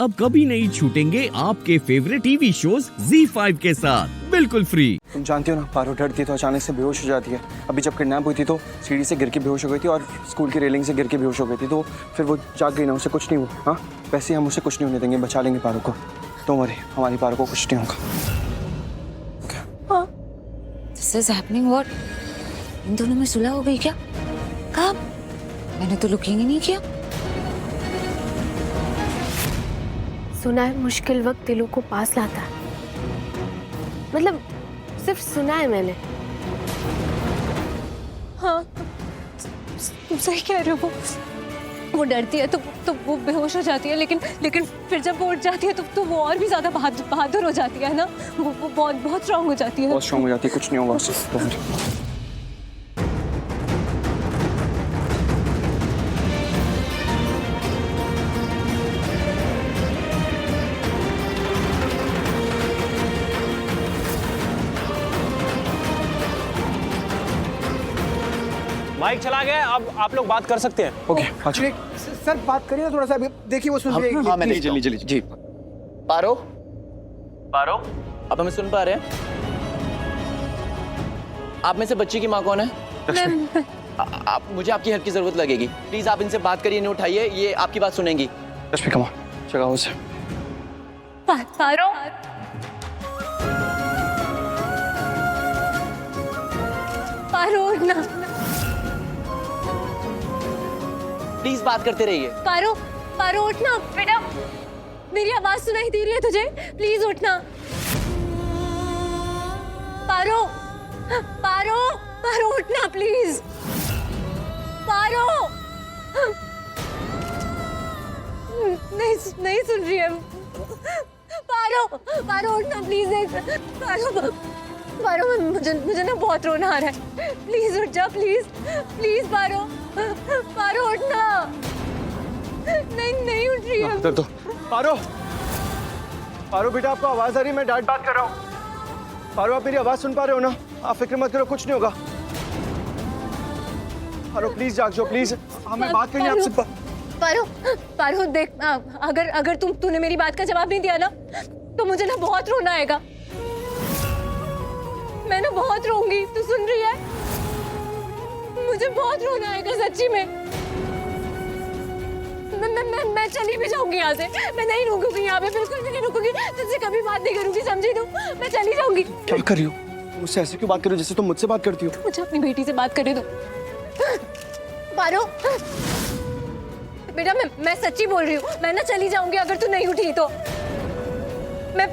अब कभी नहीं छूटेंगे आपके फेवरेट टीवी शोज ZEE5 के साथ बिल्कुल फ्री। तुम जानती हो ना, पारो डरती है तो अचानक से बेहोश हो जाती है। अभी जब किडनैप हुई थी तो सीढ़ी से गिर के बेहोश हो गई थी और स्कूल की रेलिंग से गिर के बेहोश हो गई थी, तो फिर वो जाग गई ना, उसे कुछ नहीं हुआ। हाँ, वैसे हम उसे कुछ नहीं होने देंगे, बचा लेंगे पारो को। तो हमारी पारो को कुछ नहीं होगा। This is happening what? इन दोनों में सुलह हो गई क्या? कब? मैंने तो यकीन ही नहीं किया। सुना है मुश्किल वक्त दिलों को पास लाता है। मतलब सिर्फ सुना है मैंने। हाँ, तुम सही कह रहे हो। वो डरती है तो वो बेहोश हो जाती है, लेकिन फिर जब वो उठ जाती है तो वो और भी ज्यादा बहादुर हो जाती है ना। वो बहुत स्ट्रांग हो जाती है। बहुत स्ट्रांग हो जाती है, कुछ नहीं होगा उससे। माइक चला गया, अब आप लोग बात कर सकते हैं। ओके, अच्छा। सर बात करिए ना थोड़ा सा, अभी देखिए वो सुन रही है। हाँ, मैं नहीं जल्दी जी। पारो आप हमें सुन पा रहे हैं? आप में से बच्ची की माँ कौन है? आप मुझे आपकी हेल्प की जरूरत लगेगी। प्लीज आप इनसे बात करिए, नहीं उठाइए, ये आपकी बात सुनेंगी। रश्मि कम ऑन, जगाओ उसे। पारो ना, प्लीज बात करते रहिए। पारो उठना बेटा, मेरी आवाज सुनाई दे रही है तुझे? प्लीज उठना। पारो उठना प्लीज। पारो नहीं सुन रही है। पारो उठना प्लीज। पारो मुझे ना बहुत रोना आ रहा है। प्लीज उठ जा, प्लीज पारो उठना। नहीं उठ रही है। तो पारो बेटा, आपको आवाज आ रही है? मैं डैड बात कर रहा हूँ। पारो, आप मेरी आवाज सुन पा रहे हो ना? आप फिक्र मत करो, कुछ नहीं होगा। पारो प्लीज जाग जाओ, प्लीज, हमें बात करनी है आपसे। पारो देख, अगर तूने मेरी बात का जवाब नहीं दिया ना तो मुझे ना बहुत रोना आएगा। मैं ना बहुत रोऊंगी, तू सुन रही है? मुझे बहुत रोना आएगा सच्ची में। मैं चली भी जाऊंगी यहाँ से। मैं नहीं रुकूंगी यहाँ पे, बिल्कुल भी नहीं रुकूंगी। तुझसे कभी बात नहीं करूंगी, समझी तू? मैं चली जाऊंगी। क्या कर रही हो? मुझसे ऐसे क्यों बात कर रही हो जैसे तुम मुझसे बात करती हो? मुझे अपनी बेटी से बात करने दो। पारो बेटा, मैं सच्ची बोल रही हूँ। मैं ना चली जाऊंगी अगर तू नहीं उठी तो। मैं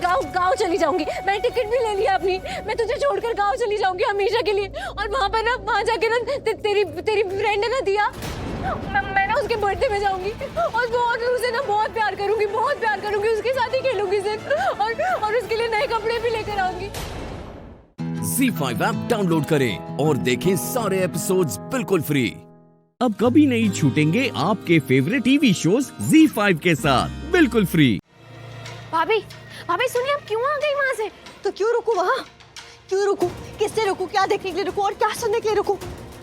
गाँव चली जाऊंगी। मैंने टिकट भी ले लिया अपनी। मैं तुझे छोड़कर गाँव चली जाऊंगी हमेशा के लिए। और वहाँ जाके ना तेरी फ्रेंड है ना दिया, मैं ना उसके बर्थडे में जाऊंगी और उसे ना बहुत प्यार करूंगी। उसके साथ ही खेलूंगी सिर्फ, और उसके लिए नए कपड़े भी लेकर आऊंगी। ZEE5 ऐप डाउनलोड करें और देखें सारे एपिसोड्स बिल्कुल फ्री। अब कभी नहीं छूटेंगे आपके फेवरेट टीवी शोज ZEE5 के साथ बिल्कुल फ्री। भाभी सुनिए, आप क्यों आ गई वहाँ से? तो क्यों रुकूं वहाँ? क्यों रुकूं? किससे रुकूं? क्या देखने के लिए रुकूं और क्या सुनने के लिए रुकूं?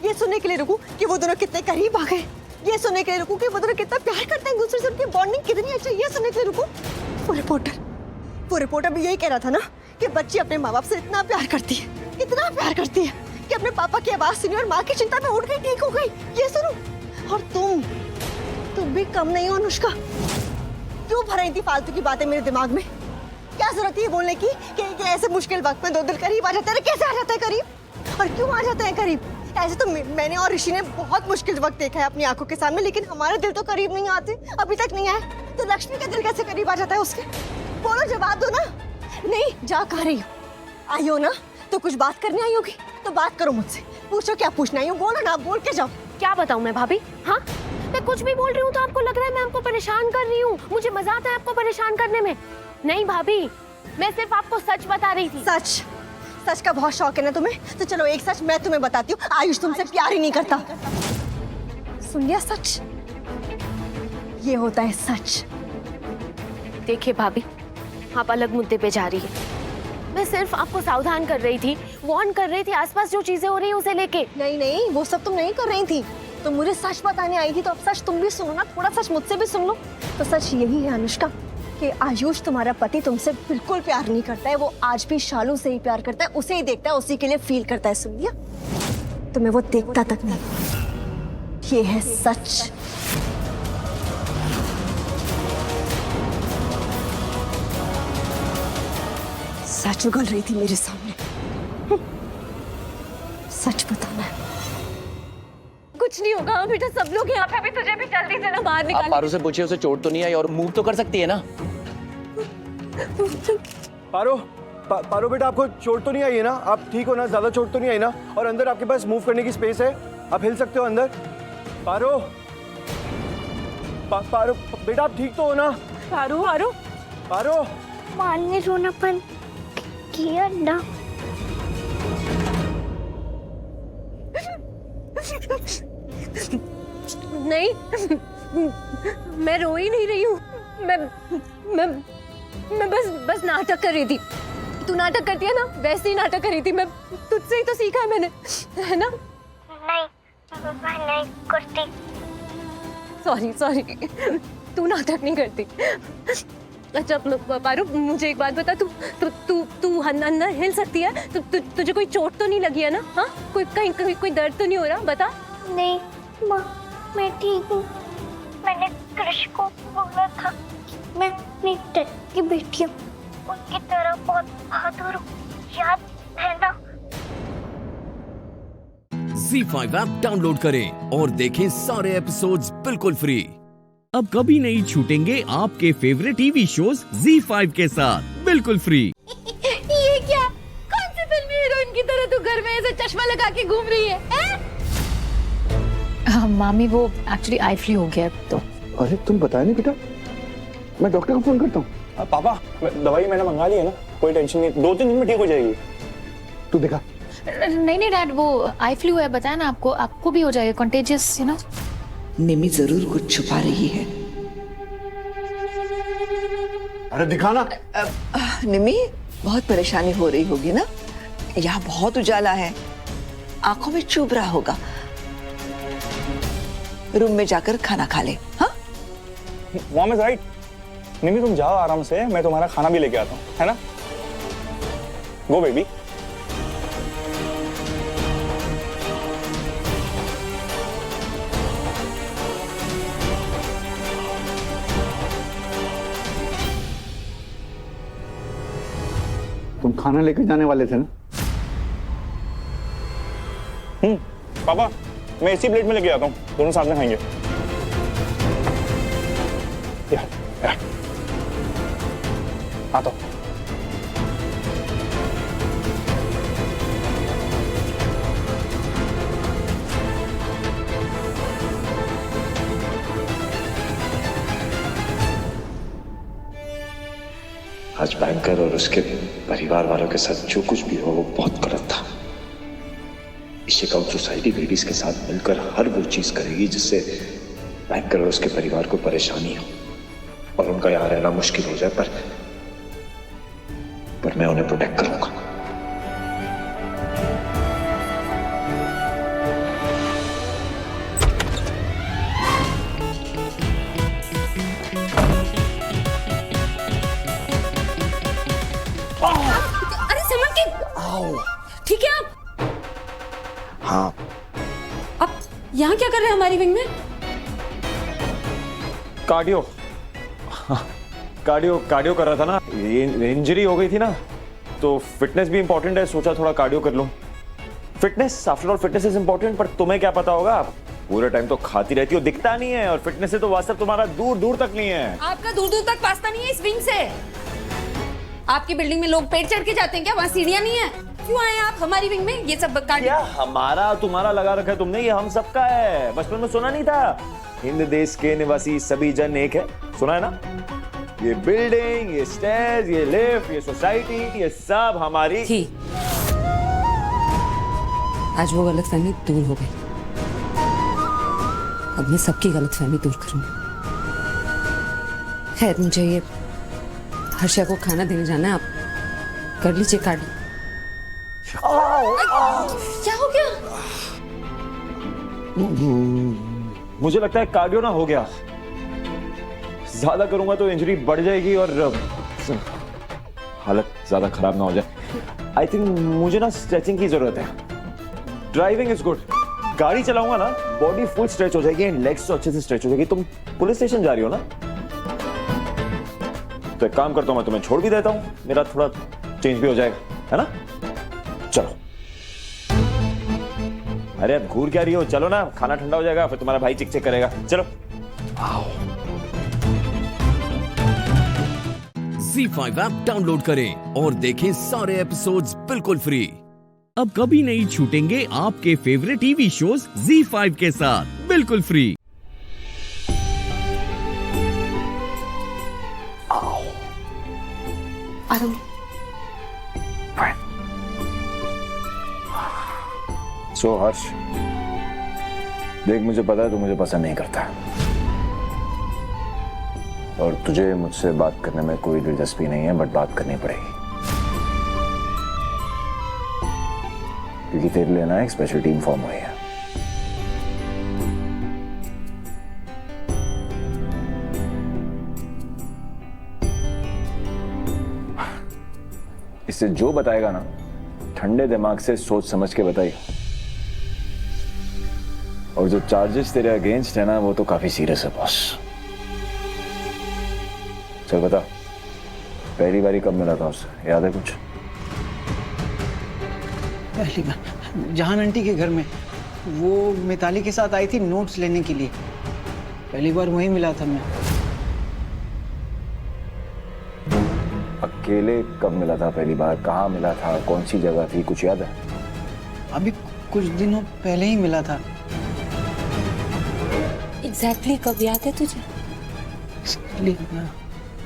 ये सुनने के लिए रुकूं कि वो दोनों कितने करीब आ गए। ये सुनने के लिए रुकूं कि वो दोनों कितना प्यार करते हैं एक दूसरे से, उनकी बॉन्डिंग कितनी अच्छी है। ये सुनने के लिए रुकूं? वो रिपोर्टर भी यही कह रहा था ना कि बच्ची अपने माँ बाप से इतना प्यार करती है कि अपने पापा की आवाज सुनी और माँ की चिंता में उठ गई, ठीक हो गई। ये सुनो। और तुम भी कम नहीं हो अनुष्का। क्यों भर रही थी फालतू की बातें मेरे दिमाग में? क्या जरूरत है बोलने की कि ऐसे मुश्किल वक्त में दो दिल करीब आ जाते हैं? कैसे आ जाते हैं करीब? और क्यों आ जाते हैं करीब? ऐसे तो मैंने और ऋषि ने बहुत मुश्किल वक्त देखा है अपनी आंखों के सामने, लेकिन हमारे दिल तो करीब नहीं आते, अभी तक नहीं आए। तो लक्ष्मी का दिल कैसे करीब आ जाता है उसके? बोलो, जवाब दो ना। नहीं, जा कह रही हो? आई हो ना तो कुछ बात करने आई होगी, तो बात करो मुझसे। पूछो क्या पूछना आई हो, बोलो ना, बोल के जाओ। क्या बताऊं मैं भाभी? हाँ, मैं कुछ भी बोल रही हूँ तो आपको लग रहा है मैं आपको परेशान कर रही हूँ। मुझे मजा आता है आपको परेशान करने में। नहीं भाभी, मैं सिर्फ आपको सच बता रही थी। सच का बहुत शौक है ना तुम्हें? तो चलो एक सच मैं तुम्हें बताती हूँ। आयुष तुमसे प्यार ही नहीं करता। सुन लिया सच? ये होता है सच। देखिए भाभी, आप अलग मुद्दे पे जा रही है। मैं सिर्फ आपको सावधान कर रही थी, वार्न कर रही थी आसपास जो चीजें हो रही हैं उसे लेके। नहीं, वो सब तुम नहीं कर रही थी। तो मुझे सच बताने आई थी, तो अब सच तुम भी सुनो ना, थोड़ा सच मुझसे भी सुन लो। तो सच यही है अनुष्का कि आयुष तुम्हारा पति तुमसे बिल्कुल प्यार नहीं करता है। वो आज भी शालू से ही प्यार करता है, उसे ही देखता है, उसी के लिए फील करता है। सुन लिया? तुम्हें वो देखता तक नहीं। ये है सच। सच उगल रही थी मेरे सामने। सच बताना है। कुछ नहीं होगा बेटा, सब लोग यहाँ पे। अभी तुझे भी जल्दी से ना बाहर आप निकाल। पारो से पूछिए, उसे चोट तो नहीं आई और मूव तो कर सकती है ना? पारो बेटा, आपको चोट तो नहीं आई है ना? आप ठीक हो ना? ज्यादा चोट तो नहीं आई ना? और अंदर आपके पास मूव करने की स्पेस है, आप हिल सकते हो अंदर। पारो पारो बेटा, आप ठीक तो हो ना? पारो पारो पारो मान ने रोनापन किया ना। नहीं, मैं रो ही नहीं रही हूँ। मैं बस नाटक कर रही थी। तू नाटक करती है ना, वैसे ही नाटक कर रही थी मैं। तुझसे ही तो सीखा है मैंने, है ना? नहीं मैं नहीं करती। सॉरी, तू नाटक नहीं करती। अच्छा पारो, मुझे एक बात बता, तू अंदर हिल सकती है? तुझे कोई चोट तो नहीं लगी है ना? हाँ, कोई दर्द तो नहीं हो रहा? बता। नहीं माँ, मैं ठीक हूँ। मैंने कृष को बोला था मैं अपनी डैड की बेटी हूँ, उनकी तरह बहुत बहादुर हूँ, याद है ना? ZEE5 ऐप डाउनलोड करें और देखें सारे एपिसोड्स बिल्कुल फ्री। अब कभी नहीं छूटेंगे आपके फेवरेट टीवी शोज ZEE5 के साथ बिल्कुल फ्री। ये क्या? कौन सी फिल्मी हीरोइन की तरह तू घर में ऐसे चश्मा लगा के घूम रही है? मामी वो एक्चुअली आई फ्लू हो गया तो। अरे तुम बताया नहीं बेटा, मैं डॉक्टर को फोन करता हूँ। पापा, दवाई मैंने मंगा ली है ना, कोई टेंशन नहीं, 2-3 दिन में ठीक हो जाएगी। तू देखा? नहीं डैड, वो आई फ्लू है, बताया ना आपको, आपको भी हो जाएगा, कंटेजियस यू नो। निमी जरूर कुछ छुपा रही है। अरे दिखाना। निमी बहुत परेशानी हो रही होगी ना, यहाँ बहुत उजाला है, आंखों में चुभ रहा होगा। रूम में जाकर खाना खा ले। हाँ मॉम इज राइट। निमी तुम जाओ आराम से, मैं तुम्हारा खाना भी लेके आता हूँ, है ना? गो बेबी। तुम खाना लेकर जाने वाले थे ना? पापा, मैं इसी प्लेट में लेके आता हूँ, दोनों साथ में खाएंगे। यार आता हूँ। आज बैंकर और उसके परिवार वालों के साथ जो कुछ भी हुआ वो बहुत गलत था। इशिका उन सोसाइटी बेबीज के साथ मिलकर हर वो चीज करेगी जिससे बैंकर और उसके परिवार को परेशानी हो और उनका यहाँ रहना मुश्किल हो जाए, पर मैं उन्हें प्रोटेक्ट करूंगा। अरे सिमरन की, ठीक है आप? हाँ, आप यहाँ क्या कर रहे हैं हमारी विंग में? कार्डियो कार्डियो कर रहा था ना, ये इंजरी हो गई थी ना, तो फिटनेस भी इंपॉर्टेंट है, सोचा थोड़ा कार्डियो कर लूं। Fitness, after all fitness is important, पर तुम्हें क्या पता होगा, पूरे टाइम तो खाती रहती हो, दिखता नहीं है, और फिटनेस से तो वास्ता तुम्हारा दूर दूर तक नहीं है। आपका दूर दूर तक वास्ता नहीं है इस विंग से। आपकी बिल्डिंग में लोग पेड़ चढ़ के जाते हैं क्या? वहाँ सीढ़ियाँ नहीं है? क्यों आए आप हमारी विंग में? ये सब क्या हमारा तुम्हारा लगा रखा है तुमने? ये हम सबका है। बचपन में सुना नहीं था, हिंद देश के निवासी सभी जन एक है, सुना है ना? ये बिल्डिंग, ये स्टेयर्स, ये लिफ्ट, ये सोसाइटी, ये सब हमारी थी। आज वो गलतफहमी दूर हो गई। अब मैं सबकी गलतफहमी दूर करूंगी। खैर, मुझे ये हर्षा को खाना देने जाना है, आप कर लीजिए कार्ड। क्या हो गया? मुझे लगता है कार्डियो ना हो गया, ज्यादा करूंगा तो इंजरी बढ़ जाएगी और हालत ज्यादा खराब ना हो जाए। आई थिंक मुझे ना स्ट्रेचिंग की जरूरत है। ड्राइविंग इज गुड, गाड़ी चलाऊंगा ना बॉडी फुल स्ट्रेच हो जाएगी एंड लेग्स तो अच्छे से स्ट्रेच हो जाएगी। तुम पुलिस स्टेशन जा रही हो ना, तो एक काम करता हूं, मैं तुम्हें छोड़ भी देता हूं, मेरा थोड़ा चेंज भी हो जाएगा, है ना? चलो। अरे अब घूर क्या रही हो, चलो ना, खाना ठंडा हो जाएगा फिर तुम्हारा भाई चिक चिक करेगा। चलो आओ। Z5 ऐप डाउनलोड करें और देखें सारे एपिसोड्स बिल्कुल फ्री। अब कभी नहीं छूटेंगे आपके फेवरेट टीवी शोज Z5 के साथ बिल्कुल फ्री। सो हर्ष, देख मुझे पता है तू मुझे पसंद नहीं करता और तुझे मुझसे बात करने में कोई दिलचस्पी नहीं है, बट बात करनी पड़ेगी क्योंकि तेरे लिए ना एक स्पेशल टीम फॉर्म हुई है। इससे जो बताएगा ना ठंडे दिमाग से सोच समझ के बताइए, और जो चार्जेस तेरे अगेंस्ट है ना वो तो काफी सीरियस है बॉस। चल बता, पहली बारी कब मिला था उससे, याद है कुछ? पहली बार जहान आंटी के घर में, वो मिताली के साथ आई थी नोट्स लेने के लिए, पहली बार वहीं मिला था मैं। अकेले कब मिला था पहली बार, कहाँ मिला था, कौन सी जगह थी, कुछ याद है? अभी कुछ दिनों पहले ही मिला था। एग्जैक्टली कब याद है तुझे?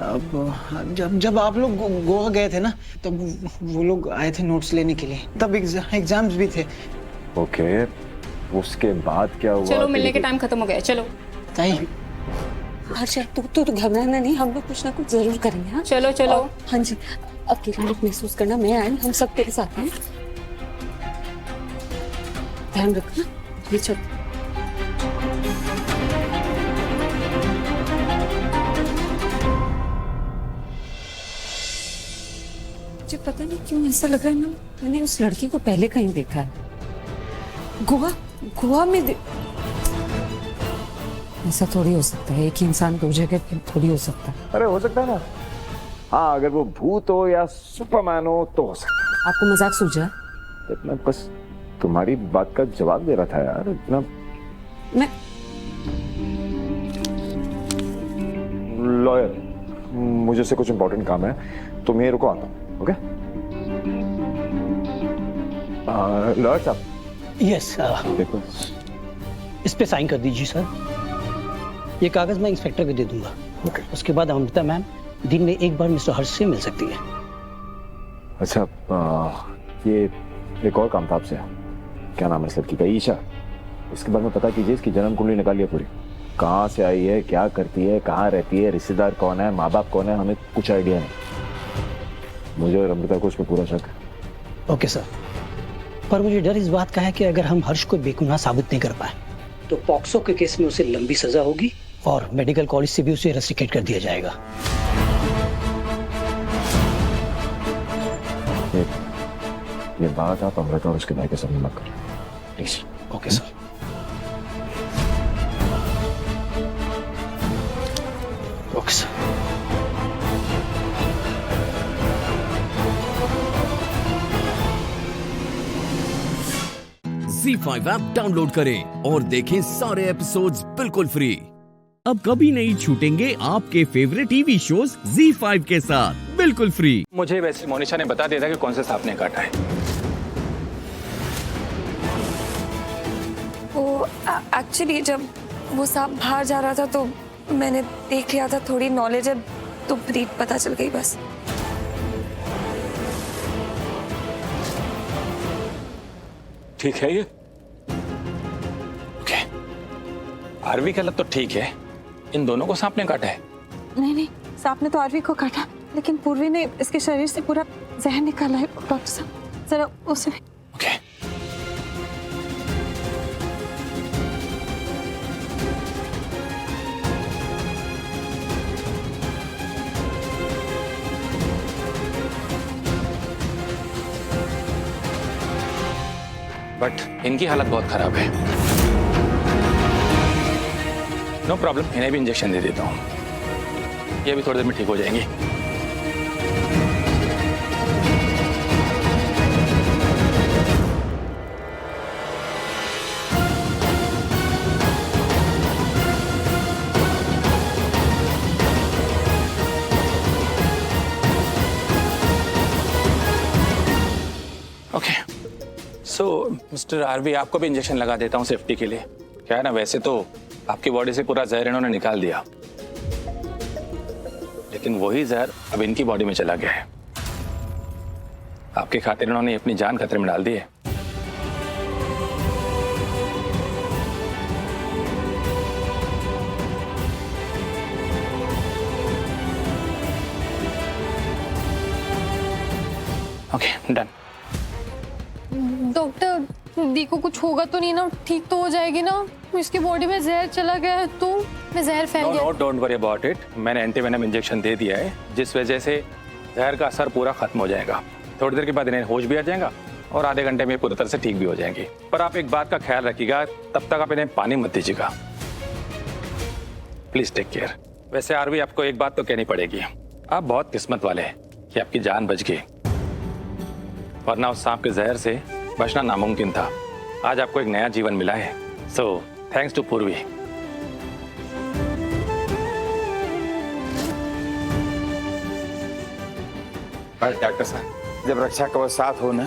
अब जब आप लोग गोवा गए थे ना, तब वो लोग आए थे नोट्स लेने के लिए, तब एग्जाम्स भी थे। ओके, उसके बाद क्या हुआ? चलो मिलने के टाइम खत्म हो गया, चलो। अच्छा तू घबराना नहीं, हम लोग कुछ ना कुछ जरूर करेंगे। हाँ चलो चलो। हाँ जी, अकेला मत महसूस करना, मैं आई, हम सब तेरे साथ हैं। ध्यान रखना, ये चल। मुझे पता नहीं क्यों ऐसा लग रहा है ना, मैंने उस लड़की को पहले कहीं देखा है। गोवा में ऐसा थोड़ी हो सकता है, एक ही इंसान दो जगह पे थोड़ी हो सकता है। अरे हो सकता है ना, हाँ, अगर वो भूत हो या सुपरमैन हो तो हो सकता है। आपको मजाक सूझा? मैं बस तुम्हारी बात का जवाब दे रहा था यार, इतना। मैं लॉयर, मुझे से कुछ इंपॉर्टेंट काम है, तुम यहीं रुको, आता हूँ। ओके लॉयर साहब। यस, देखो इस पे साइन कर दीजिए सर। ये कागज मैं इंस्पेक्टर को दे दूंगा। ओके। उसके बाद अमृता मैम दिन में एक बार मिस्टर हर्ष से मिल सकती है। अच्छा, ये एक और काम था आपसे, क्या नाम है इस लड़की का? ईशा। इसके बारे में पता कीजिए, इसकी जन्म कुंडली निकालिए पूरी, कहाँ से आई है, क्या करती है, कहाँ रहती है, रिश्तेदार कौन है, माँ बाप कौन है, हमें कुछ आइडिया नहीं। मुझे और अमृता को उस पर पूरा शक है। ओके सर, पर मुझे डर इस बात का है कि अगर हम हर्ष को बेगुनाह साबित नहीं कर पाए तो पॉक्सो के केस में उसे लंबी सजा होगी और मेडिकल कॉलेज से भी उसे रेस्ट्रिक्ट कर दिया जाएगा। ये बात आप अमृता और उसके भाई के सामने मत करो please. Okay sir. Okay sir. Z5 app download करें और देखें सारे एपिसोड्स बिल्कुल फ्री। अब कभी नहीं छूटेंगे आपके फेवरेट टीवी शोज Z5 के साथ बिल्कुल फ्री। मुझे वैसे मोनिशा ने बता दिया था कि कौन से सांप ने काटा है। वो एक्चुअली जब वो सांप बाहर जा रहा था तो मैंने देख लिया था, थोड़ी नॉलेज है तो ब्रीड पता चल गई बस। ठीक है ये? ओके, आरवी का लत तो ठीक है, इन दोनों को सांप ने काटा है? नहीं, सांप ने तो आरवी को काटा, लेकिन पूर्वी ने इसके शरीर से पूरा जहर निकाला है। डॉक्टर साहब जरा उसे। ओके। बट इनकी हालत बहुत खराब है। नो प्रॉब्लम, इन्हें भी इंजेक्शन दे देता हूँ, ये भी थोड़ी देर में ठीक हो जाएंगी। ओके, सो मिस्टर आरवी, आपको भी इंजेक्शन लगा देता हूँ सेफ्टी के लिए। क्या है ना, वैसे तो आपकी बॉडी से पूरा जहर इन्होंने निकाल दिया, लेकिन वही जहर अब इनकी बॉडी में चला गया है। आपके खातिर इन्होंने अपनी जान खतरे में डाल दी है। Okay, done. डॉक्टर, दी को कुछ होगा तो नहीं ना? ठीक तो हो जाएगी ना? इसकी बॉडी में जहर चला गया है तो मैं जहर फैल गया। No, don't worry about it. मैंने एंटीवेनम इंजेक्शन दे दिया है, जिस वजह से जहर का असर पूरा खत्म हो जाएगा। थोड़ी देर के बाद इन्हें होश भी आ जाएगा और आधे घंटे में पूरी तरह से ठीक भी हो जाएंगे। पर आप एक बात का ख्याल रखिएगा, तब तक आप इन्हें पानी मत दीजिएगा। Please take care. वैसे आरवी, आपको एक बात तो कहनी पड़ेगी, आप बहुत किस्मत वाले हैं कि आपकी जान बच गई, वरना उस सांप के जहर से बचना नामुमकिन था। आज आपको एक नया जीवन मिला है, सो थैंक्स टू पूर्वी। डॉक्टर साहब, जब रक्षा कवच साथ हो ना,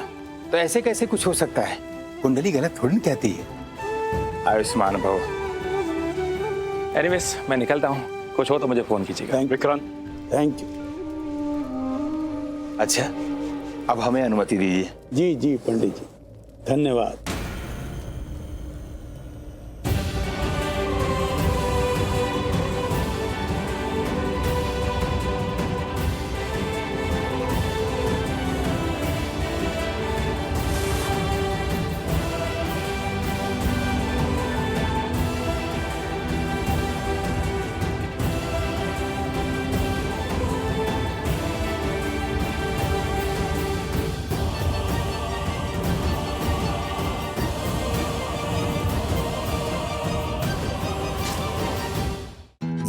तो ऐसे कैसे कुछ हो सकता है? कुंडली गलत थोड़ी ना कहती है। आयुष्मान भव। एनीवेज, मैं निकलता हूँ, कुछ हो तो मुझे फोन कीजिएगा। Vikrant, thank you. अच्छा, अब हमें अनुमति दीजिए। जी जी पंडित जी, धन्यवाद।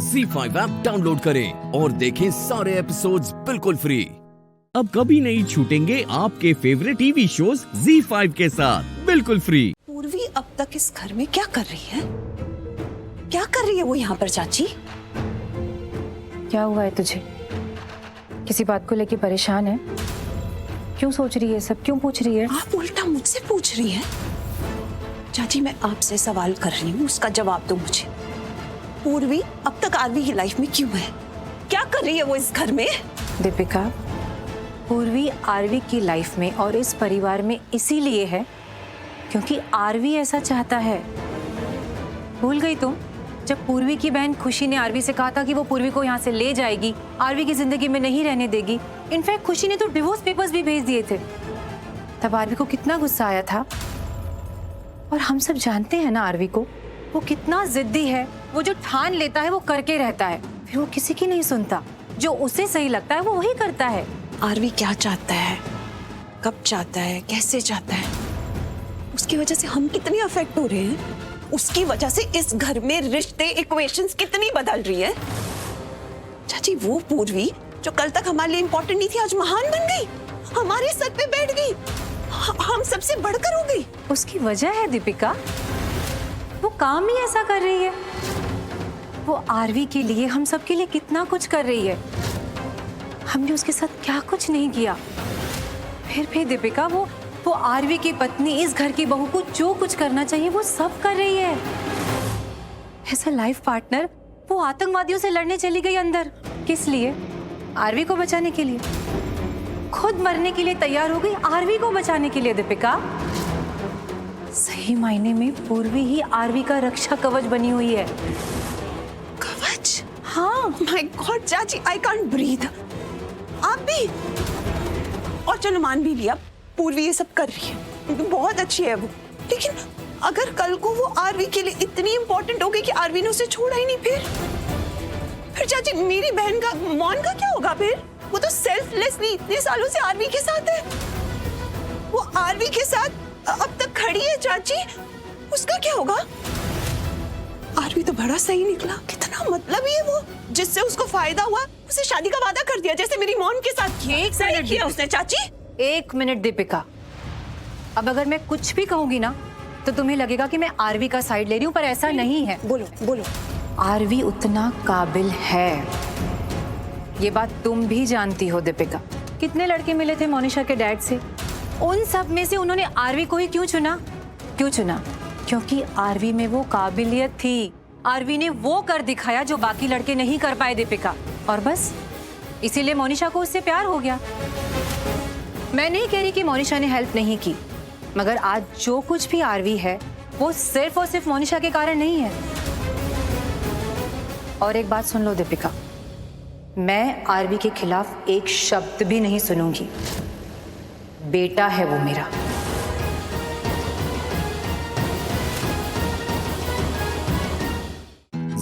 Z5 ऐप डाउनलोड करें और देखें सारे एपिसोड्स बिल्कुल फ्री। अब कभी नहीं छूटेंगे आपके फेवरेट टीवी शोज Z5 के साथ बिल्कुल फ्री। पूर्वी अब तक इस घर में क्या कर रही है? क्या कर रही है वो यहाँ पर चाची? क्या हुआ है तुझे? किसी बात को लेके परेशान है? क्यों सोच रही है सब? क्यों पूछ रही है? आप उल्टा मुझसे पूछ रही है? चाची, मैं आपसे सवाल कर रही हूँ, उसका जवाब दो मुझे। पूर्वी अब तक आरवी की लाइफ में क्यों है? क्या कर रही है वो इस घर में? दीपिका, पूर्वी आरवी की लाइफ में और इस परिवार में इसीलिए है क्योंकि आरवी ऐसा चाहता है। भूल गई तुम? जब पूर्वी की बहन खुशी ने आरवी से कहा था कि वो पूर्वी को यहाँ से ले जाएगी, आरवी की जिंदगी में नहीं रहने देगी। इनफैक्ट खुशी ने तो डिवोर्स पेपर्स भी भेज दिए थे। तब आरवी को कितना गुस्सा आया था। और हम सब जानते हैं ना आरवी को, वो कितना जिद्दी है। वो जो ठान लेता है वो करके रहता है, फिर वो किसी की नहीं सुनता। जो उसे सही लगता है वो वही करता है। आरवी क्या चाहता है, कब चाहता है, कैसे चाहता है, उसकी वजह से हम कितने अफेक्ट हो रहे हैं। उसकी वजह से इस घर में रिश्ते, इक्वेशंस कितनी बदल रही है। चाची, वो पूर्वी जो कल तक हमारे लिए इम्पोर्टेंट नहीं थी, आज महान बन गई, हमारे सर पे बैठ गई, हम सबसे बढ़कर हो गई। उसकी वजह है दीपिका, वो काम ही ऐसा कर रही है। वो आरवी के लिए, हम सब के लिए कितना कुछ कर रही है। हमने उसके साथ क्या कुछ नहीं किया। फिर भी दीपिका, वो आरवी की पत्नी, इस घर की बहू को जो कुछ करना चाहिए वो सब कर रही है। एज अ लाइफ पार्टनर वो आतंकवादियों से लड़ने चली गई अंदर। किस लिए? आरवी को बचाने के लिए। खुद मरने के लिए तैयार हो गई आरवी को बचाने के लिए। दीपिका, सही मायने में पूर्वी ही आरवी का रक्षा कवच बनी हुई है। कवच? हाँ। माय गॉड चाची, आई कांट ब्रीथ। आप भी? और चलो मान भी लिया, पूर्वी ये सब कर रही है, बहुत अच्छी है वो, लेकिन अगर कल को वो आरवी के लिए इतनी इंपॉर्टेंट हो गई कि आरवी ने उसे छोड़ा ही नहीं, फिर चाची मेरी बहन का, मौन का क्या होगा फिर? वो तो सेल्फलेसली इतने सालों से आरवी के साथ है। वो आरवी के साथ अब तक खड़ी है चाची, उसका क्या होगा? आरवी तो बड़ा सही निकला, कितना मतलबी है वो। जिससे उसको फायदा हुआ उसे शादी का वादा कर दिया, जैसे मेरी मॉम के साथ किया उसने। चाची 1 मिनट दीपिका, अब अगर मैं कुछ भी कहूंगी ना तो तुम्हें लगेगा कि मैं आरवी का साइड ले रही हूँ, पर ऐसा नहीं है। बोलो बोलो। आरवी उतना काबिल है, ये बात तुम भी जानती हो दीपिका। कितने लड़के मिले थे मोनिशा के डैड से, उन सब में से उन्होंने आरवी को ही क्यों चुना? क्यों चुना? क्योंकि आरवी में वो काबिलियत थी। आरवी ने वो कर दिखाया जो बाकी लड़के नहीं कर पाए दीपिका, और बस इसीलिए मोनिशा को उससे प्यार हो गया। मैं नहीं कह रही कि मोनिशा ने हेल्प नहीं की, मगर आज जो कुछ भी आरवी है वो सिर्फ और सिर्फ मोनिशा के कारण नहीं है। और एक बात सुन लो दीपिका, मैं आरवी के खिलाफ एक शब्द भी नहीं सुनूंगी। बेटा है वो मेरा।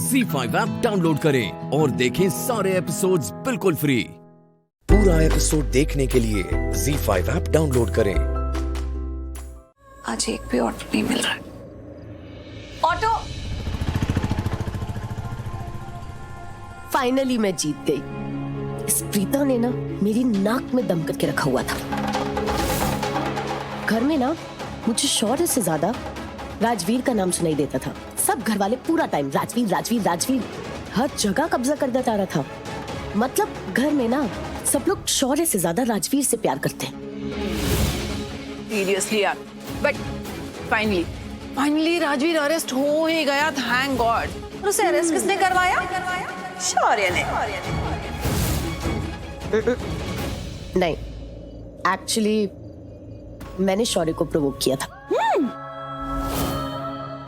ZEE5 ऐप डाउनलोड करें और देखें सारे एपिसोड्स बिल्कुल फ्री। पूरा एपिसोड देखने के लिए ZEE5 ऐप डाउनलोड करें। आज एक भी ऑटो नहीं मिल रहा है। ऑटो। फाइनली मैं जीत गई। इस प्रीता ने ना मेरी नाक में दम करके रखा हुआ था। घर में ना मुझे शौर्य से ज्यादा राजवीर का नाम सुनाई देता था। सब घर वाले पूरा टाइम राजवीर राजवीर राजवीर, हर जगह कब्जा करता जा रहा था। मतलब घर में ना सब लोग शौर्य से ज्यादा राजवीर से प्यार करते हैं। सीरियसली यार, बट फाइनली राजवीर अरेस्ट हो ही गया, थैंक गॉड। और उसे अरेस्ट किसने करवाया? शौर्य ने। नहीं, एक्चुअली मैंने शौर्य को प्रोवोक किया था।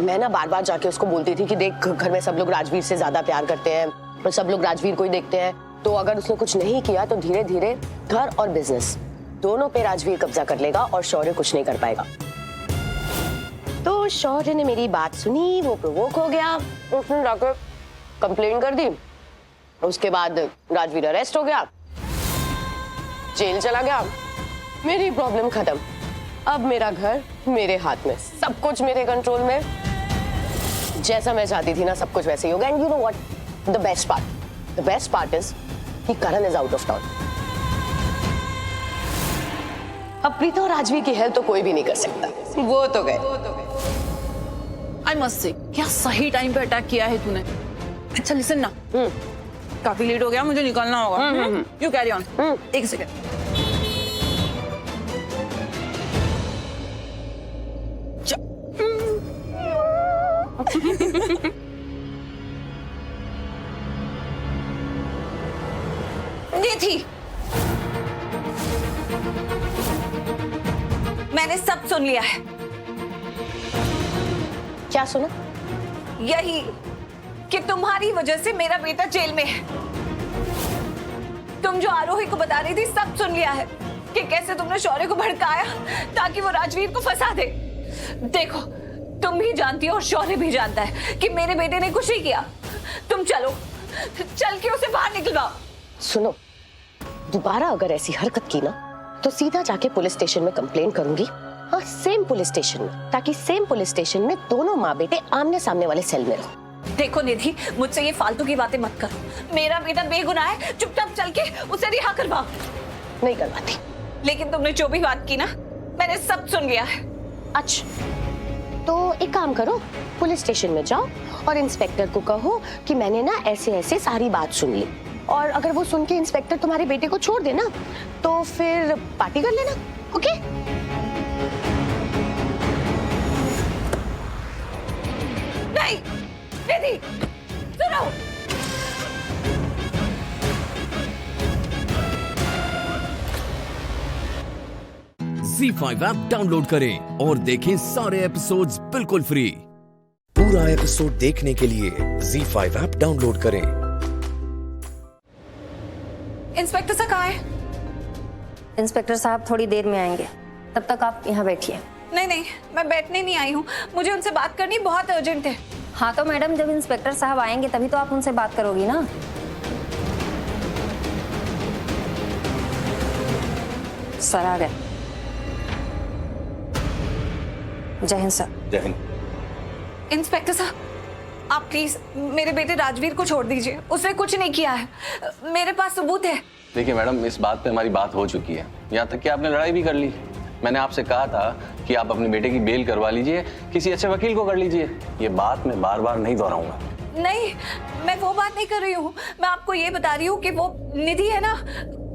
मैं ना बार बार जाके उसको बोलती थी कि देख, घर में सब लोग राजवीर से ज्यादा प्यार करते हैं और सब लोग राजवीर को ही देखते हैं, तो अगर उसने कुछ नहीं किया तो धीरे धीरे घर और बिजनेस दोनों पे राजवीर कब्जा कर लेगा और शौर्य कुछ नहीं कर पाएगा। तो शौर्य ने मेरी बात सुनी, वो प्रोवोक हो गया, उसने जाकर कंप्लेन कर दी। उसके बाद राजवीर अरेस्ट हो गया, जेल चला गया, मेरी प्रॉब्लम खत्म। अब मेरा घर मेरे हाथ में, सब कुछ मेरे कंट्रोल में। जैसा मैं चाहती थी ना सब कुछ वैसे ही होगा। And you know what, the best part is कि करण इज आउट ऑफ टाउन। अब प्रीता और राजवीर की हेल्प तो कोई भी नहीं कर सकता। वो तो गए। आई मस्ट से, क्या सही टाइम पे अटैक किया है तूने। अच्छा लिसन ना, काफी लेट हो गया, मुझे निकलना होगा। You carry on. एक सेकंड। थी मैंने सब सुन लिया है। क्या सुना? यही कि तुम्हारी वजह से मेरा बेटा जेल में है। तुम जो आरोही को बता रही थी सब सुन लिया है कि कैसे तुमने शौर्य को भड़काया ताकि वो राजवीर को फंसा दे। देखो, तुम भी जानती हो और शौर्य भी जानता है कि मेरे बेटे ने कुछ नहीं किया। तुम चलो, चल के उसे बाहर निकलवाओ। सुनो, दोबारा अगर ऐसी हरकत की ना तो सीधा जाके पुलिस स्टेशन में कंप्लेन करूंगी। हाँ, सेम पुलिस स्टेशन में, ताकि सेम पुलिस स्टेशन में दोनों माँ बेटे आमने सामने वाले सेल में रहो। देखो निधि, मुझसे ये फालतू की बातें मत करो। मेरा बेटा बेगुनाह है, चुपचाप चल के उसे रिहा करवाओ। नहीं करवाती। लेकिन तुमने जो भी बात की ना, मैंने सब सुन लिया है। अच्छा, तो एक काम करो, पुलिस स्टेशन में जाओ और इंस्पेक्टर को कहो कि मैंने ना ऐसे ऐसे सारी बात सुन ली, और अगर वो सुन के इंस्पेक्टर तुम्हारे बेटे को छोड़ देना तो फिर पार्टी कर लेना। ओके? नहीं निधि, सुनो। ZEE5 ऐप डाउनलोड करें और देखें सारे एपिसोड्स बिल्कुल फ्री। पूरा एपिसोड देखने के लिए ZEE5 ऐप डाउनलोड करें। इंस्पेक्टर साहब कहाँ है? इंस्पेक्टर साहब थोड़ी देर में आएंगे, तब तक आप यहाँ बैठिए। नहीं नहीं, मैं बैठने नहीं आई हूँ, मुझे उनसे बात करनी बहुत अर्जेंट है। हाँ तो मैडम, जब इंस्पेक्टर साहब आएंगे तभी तो आप उनसे बात करोगी ना। सर आ गए। जय हिंद सर। जय हिंद। इंस्पेक्टर साहब, आप प्लीज मेरे बेटे राजवीर को छोड़ दीजिए, उसने कुछ नहीं किया है, मेरे पास सबूत है। देखिए मैडम, इस बात पे हमारी बात हो चुकी है, यहाँ तक कि आपने लड़ाई भी कर ली। मैंने आपसे कहा था कि आप अपने बेटे की बेल करवा लीजिए, किसी अच्छे वकील को कर लीजिए। ये बात मैं बार बार नहीं दोहराऊंगा। नहीं, मैं वो बात नहीं कर रही हूँ, मैं आपको ये बता रही हूँ कि वो निधि है ना,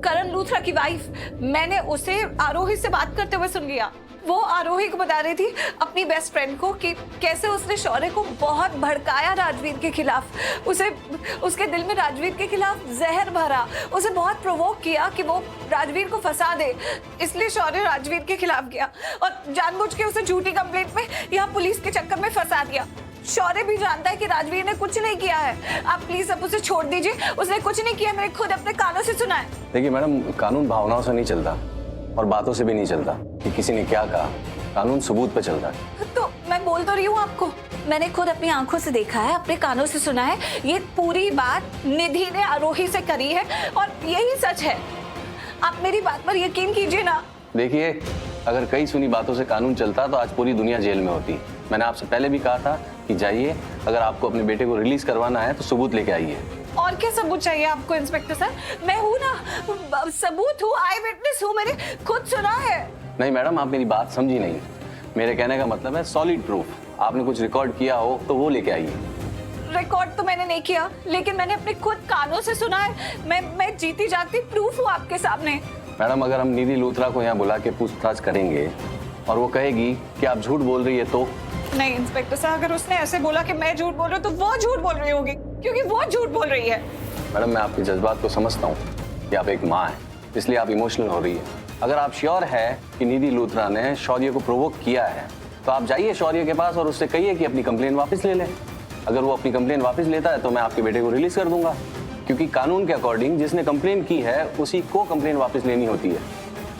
करण लूथरा की वाइफ, मैंने उसे आरोही से बात करते हुए सुन लिया। वो आरोही को बता रही थी अपनी बेस्ट फ्रेंड को कि कैसे उसने शौर्य को बहुत भड़काया राजवीर के खिलाफ, उसे उसके दिल में राजवीर के खिलाफ जहर भरा, उसे बहुत प्रोवोक किया कि वो राजवीर को फंसा दे। इसलिए शौर्य राजवीर के खिलाफ गया और जानबूझ के उसे झूठी कंप्लेंट में यहाँ पुलिस के चक्कर में फंसा दिया। शौर्य भी जानता है कि राजवीर ने कुछ नहीं किया है। आप प्लीज अब उसे छोड़ दीजिए, उसने कुछ नहीं किया, मैंने खुद अपने कानों से सुना है। देखिए मैडम, कानून भावनाओं से नहीं चलता और बातों से भी नहीं चलता कि किसी ने क्या कहा। कानून सबूत पे चलता है। तो मैं बोल तो रही हूँ आपको, मैंने खुद अपनी आंखों से देखा है, अपने कानों से सुना है। ये पूरी बात निधि ने आरोही से करी है और यही सच है। आप मेरी बात पर यकीन कीजिए ना। देखिए, अगर कई सुनी बातों से कानून चलता तो आज पूरी दुनिया जेल में होती। मैंने आपसे पहले भी कहा था कि जाइए, अगर आपको अपने बेटे को रिलीज करवाना है तो सबूत लेके आइए। और क्या सबूत चाहिए आपको इंस्पेक्टर सर? मैं हूँ ना, सबूत हूँ, आई विटनेस हूँ, मैंने खुद सुना है। नहीं मैडम, आप मेरी बात समझी नहीं। मेरे कहने का मतलब है सॉलिड प्रूफ। आपने कुछ रिकॉर्ड किया हो तो वो लेके आइए। रिकॉर्ड तो मैंने नहीं किया, लेकिन मैंने अपने खुद कानों से सुना है। मैं जीती जागती प्रूफ हूँ आपके सामने। मैडम, अगर हम निधि लूथरा को यहाँ बुला के पूछताछ करेंगे और वो कहेगी कि आप झूठ बोल रही है तो? नहीं इंस्पेक्टर साहब, अगर उसने ऐसे बोला कि मैं झूठ बोल रही हूँ तो वो झूठ बोल रही होगी, क्योंकि वो झूठ बोल रही है। मैडम, मैं आपके जज्बात को समझता हूँ कि आप एक माँ हैं, इसलिए आप इमोशनल हो रही है। अगर आप श्योर है कि निधि लूथरा ने शौर्य को प्रोवोक किया है तो आप जाइए शौर्य के पास और उससे कहिए कि अपनी कंप्लेन वापस ले ले। अगर वो अपनी कंप्लेन वापस लेता है तो मैं आपके बेटे को रिलीज कर दूंगा, क्योंकि कानून के अकॉर्डिंग जिसने कंप्लेन की है उसी को कंप्लेन वापस लेनी होती है।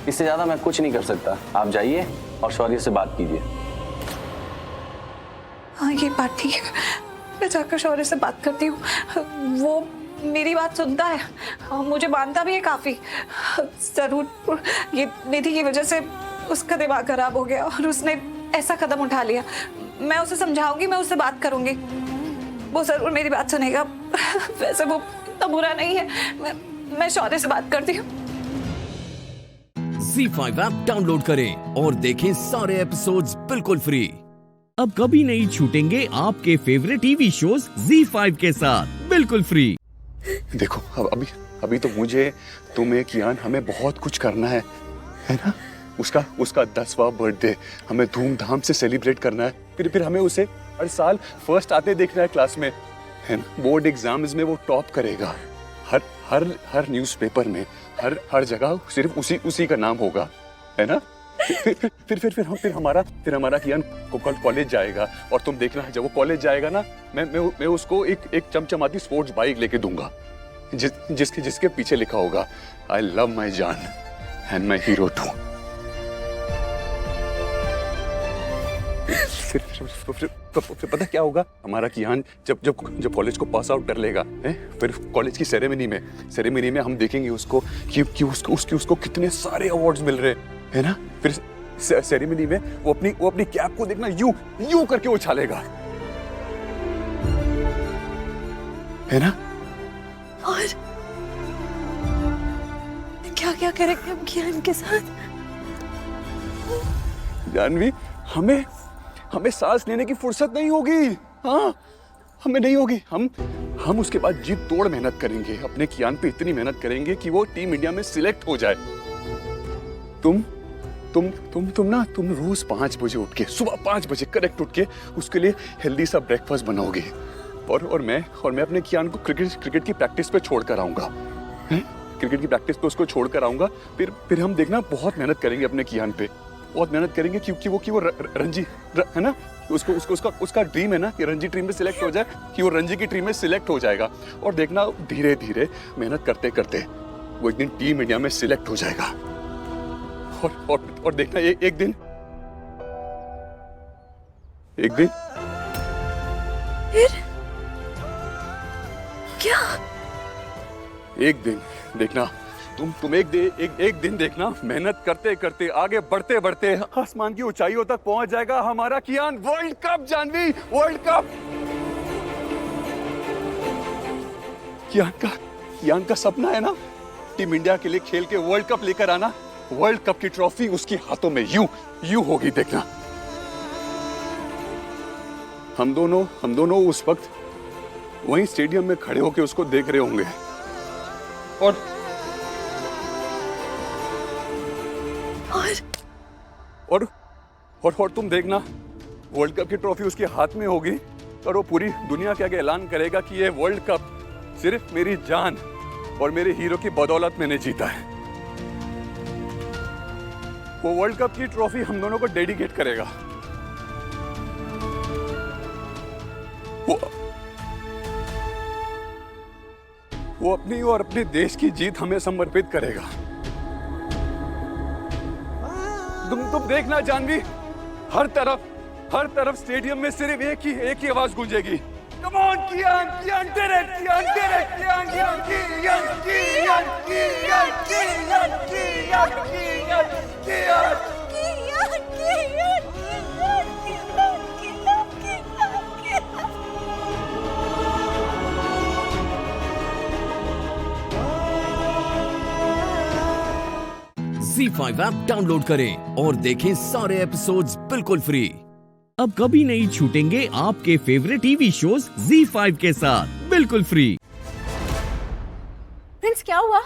इससे ज्यादा मैं कुछ नहीं कर सकता। आप जाइए और शौर्य से बात कीजिए। हाँ, ये बात ठीक है, मैं जाकर शौर्य से बात करती हूँ। वो मेरी बात सुनता है, मुझे मानता भी है काफी। जरूर ये निधि की वजह से उसका दिमाग खराब हो गया और उसने ऐसा कदम उठा लिया। मैं उसे समझाऊंगी, मैं उससे बात करूंगी, वो जरूर मेरी बात सुनेगा। वैसे वो इतना बुरा नहीं है। मैं शौर्य से बात करती हूँ। ZEE5 ऐप डाउनलोड करें और देखें सारे एपिसोड्स बिल्कुल फ्री। अब कभी नहीं छूटेंगे आपके फेवरेट टीवी शोज ZEE5 के साथ बिल्कुल फ्री। देखो, अब अभी तो मुझे, तुम्हें, कियान, हमें बहुत कुछ करना है ना? उसका 10वां बर्थडे हमें धूमधाम से सेलिब्रेट करना है। फिर हमें उसे हर साल फर्स्ट आते देखना है क्लास में, है ना? बोर्ड एग्जाम्स में वो टॉप करेगा। हर न्यूज़पेपर में, हर जगह सिर्फ उसी का नाम होगा, है ना? फिर हमारा कियान कॉलेज जाएगा और तुम देखना, जब वो कॉलेज जाएगा ना, मैं उसको एक चमचमाती स्पोर्ट्स बाइक लेके दूंगा जिसके पीछे लिखा होगा आई लव माई जान एंड माई हीरो टू। फिर पता क्या होगा? हमारा कियान जब कॉलेज को पास आउट कर लेगा, फिर कॉलेज की सेरेमनी में हम देखेंगे उसको कि उसको कितने सारे अवार्ड्स मिल रहे हैं ना? फिर सेरेमनी में वो अपनी कैप को देखना यूं करके उछालेगा, है ना? और क्या करेंगे हम कियान के साथ? जानवी, हमें सांस लेने की फुर्सत नहीं होगी। हाँ, हमें नहीं होगी। हम उसके बाद जी तोड़ मेहनत करेंगे, अपने कियान पे इतनी मेहनत करेंगे कि वो टीम इंडिया में सिलेक्ट हो जाए। तुम रोज 5 बजे उठ के, सुबह 5 बजे करेक्ट उठ के उसके लिए हेल्दी सा ब्रेकफास्ट बनाओगे और मैं अपने कियान को क्रिकेट की प्रैक्टिस पे छोड़ कर आऊंगा। क्रिकेट की प्रैक्टिस पे उसको छोड़ कर आऊंगा। फिर हम देखना बहुत मेहनत करेंगे अपने कियान पे, बहुत मेहनत करेंगे क्योंकि वो रणजी है ना, उसका ड्रीम है ना कि रणजी टीम में सिलेक्ट हो जाए, कि वो रणजी की टीम में सिलेक्ट हो जाएगा। और देखना धीरे धीरे मेहनत करते करते वो एक दिन टीम इंडिया में सिलेक्ट हो जाएगा। और देखना एक दिन फिर क्या? एक दिन देखना तुम एक दिन देखना, मेहनत करते करते आगे बढ़ते बढ़ते आसमान की ऊंचाइयों तक पहुंच जाएगा हमारा Kiaan. World cup Janhvi, world cup. Kiaan का सपना है ना टीम इंडिया के लिए खेल के वर्ल्ड कप लेकर आना। वर्ल्ड कप की ट्रॉफी उसके हाथों में यूं होगी, देखना। हम दोनों उस वक्त वहीं स्टेडियम में खड़े होकर उसको देख रहे होंगे और तुम देखना, वर्ल्ड कप की ट्रॉफी उसके हाथ में होगी और वो पूरी दुनिया के आगे ऐलान करेगा कि ये वर्ल्ड कप सिर्फ मेरी जान और मेरे हीरो की बदौलत मैंने जीता है। वो वर्ल्ड कप की ट्रॉफी हम दोनों को डेडिकेट करेगा। वो अपनी और अपने देश की जीत हमें समर्पित करेगा। तुम देखना जानवी, हर तरफ स्टेडियम में सिर्फ एक ही आवाज गूंजेगी। Come on, Kiyan, did it! Kiyan did it! ZEE5 app download करें और देखें सारे एपिसोड्स बिल्कुल फ्री। अब कभी नहीं छूटेंगे आपके फेवरेट टीवी शोज ZEE5 के साथ बिल्कुल फ्री। प्रिंस क्या हुआ?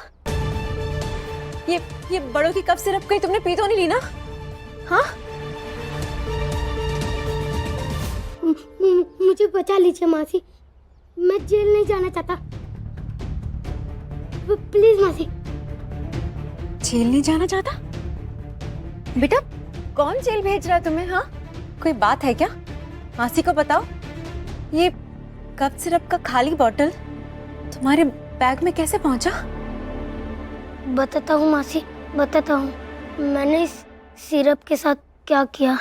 ये बड़ों की कप सिरप कहीं तुमने पी तो नहीं ली ना? हाँ? मुझे बचा लीजिए मासी, मैं जेल नहीं जाना चाहता, प्लीज मासी। जेल नहीं जाना चाहता? बेटा कौन जेल भेज रहा है तुम्हें? हाँ, कोई बात है क्या? मासी को बताओ। ये कप सिरप का खाली बॉटल तुम्हारे बैग में कैसे पहुंचा? बताता हूँ मासी, बताता हूँ मैंने इस सिरप के साथ क्या किया।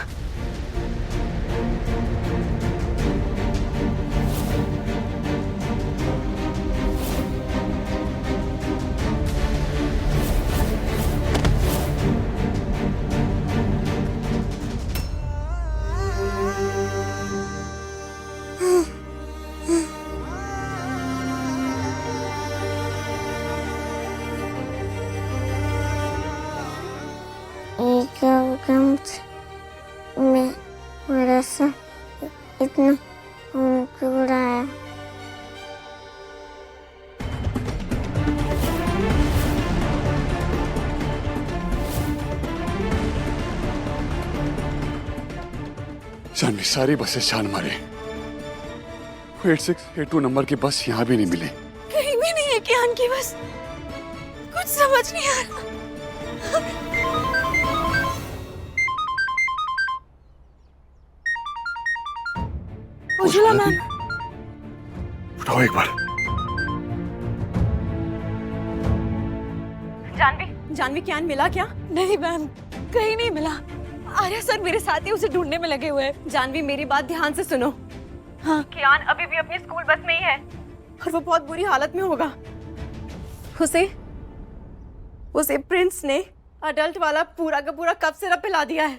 मैं मेरा सर इतना क्यों रहा है? जानवी, सारी बसें छान मारे, 8682 नंबर की बस यहाँ भी नहीं मिली। कहीं भी नहीं है कियान की बस, कुछ समझ नहीं आ रहा। उज्ज्वला मैम, उठाओ एक बार। जानवी कियान मिला क्या? नहीं मैम, कहीं नहीं मिला। आर्या सर मेरे साथ ही उसे ढूंढने में लगे हुए हैं। जानवी मेरी बात ध्यान से सुनो। हाँ, कियान अभी भी अपनी स्कूल बस में ही है और वो बहुत बुरी हालत में होगा। उसे प्रिंस ने अडल्ट वाला पूरा का पूरा कप सिरप पिला दिया है।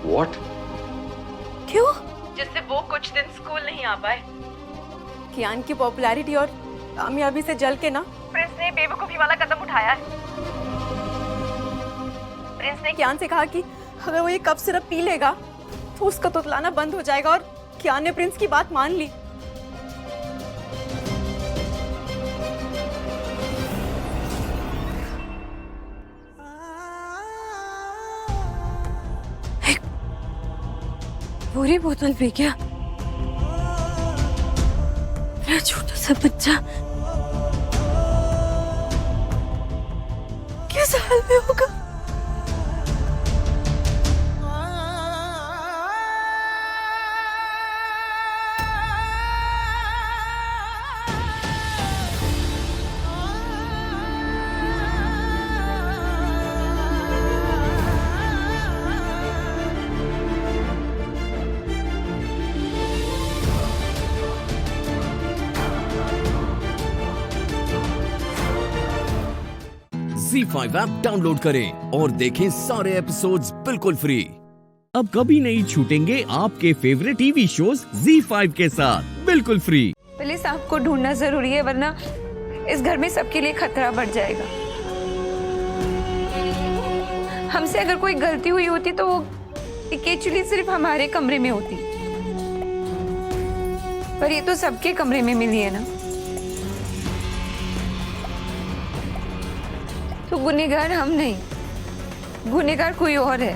What? क्यों? जिससे वो कुछ दिन स्कूल नहीं आ पाए। कियान की पॉपुलैरिटी और कामयाबी से जल के ना प्रिंस ने बेवकूफी वाला कदम उठाया है। प्रिंस ने कियान से कहा कि अगर वो ये कप सिरप पी लेगा तो उसका तुतलाना बंद हो जाएगा, और कियान ने प्रिंस की बात मान ली। पूरी बोतल पी गया। मेरा छोटा सा बच्चा किस हाल में होगा? Z5 ऐप डाउनलोड करें और देखें सारे एपिसोड्स बिल्कुल फ्री। अब कभी नहीं छूटेंगे आपके फेवरेट टीवी शोज Z5 के साथ बिल्कुल फ्री। पहले सांप को ढूंढना जरूरी है, वरना इस घर में सबके लिए खतरा बढ़ जाएगा। हमसे अगर कोई गलती हुई होती तो वो केचुली सिर्फ हमारे कमरे में होती, पर ये तो सबके कमरे में मिली है ना। तो गुनहगार हम नहीं, गुनहगार कोई और है।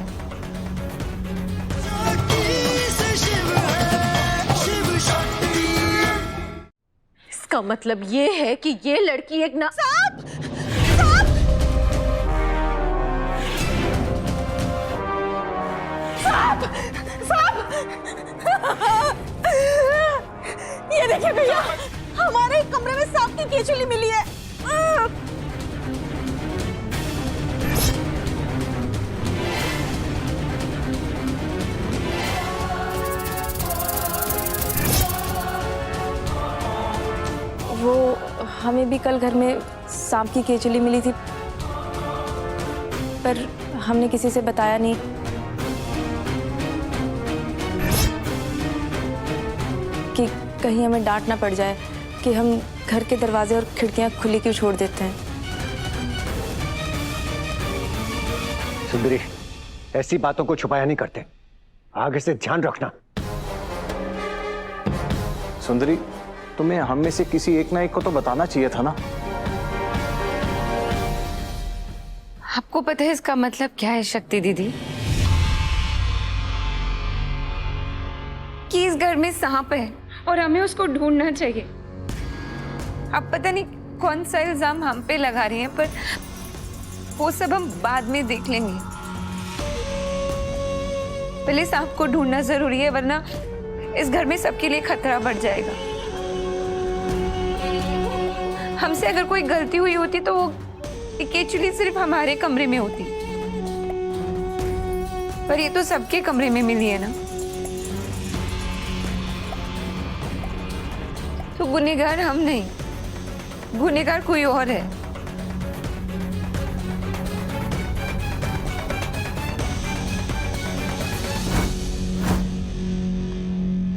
इसका मतलब ये है कि ये लड़की एक ना सांप! ये देखिए भैया, हमारे कमरे में सांप की केचुली मिली है। वो हमें भी कल घर में सांप की केचुली मिली थी, पर हमने किसी से बताया नहीं। कि कहीं हमें डांट ना पड़ जाए कि हम घर के दरवाजे और खिड़कियां खुली क्यों छोड़ देते हैं। सुंदरी, ऐसी बातों को छुपाया नहीं करते, आगे से ध्यान रखना। सुंदरी, तुम्हें हम में से किसी एक ना एक को तो बताना चाहिए था ना। आपको पता है इसका मतलब क्या है शक्ति दीदी? कि इस घर में सांप है और हमें उसको ढूंढना चाहिए। अब पता नहीं कौन सा इल्जाम हम पे लगा रही हैं, पर वो सब हम बाद में देख लेंगे। पहले सांप को ढूंढना जरूरी है, वरना इस घर में सबके लिए खतरा बढ़ जाएगा। हमसे अगर कोई गलती हुई होती तो वो केचुली सिर्फ हमारे कमरे में होती, पर ये तो सबके कमरे में मिली है ना। तो गुनहगार हम नहीं, गुनहगार कोई और है।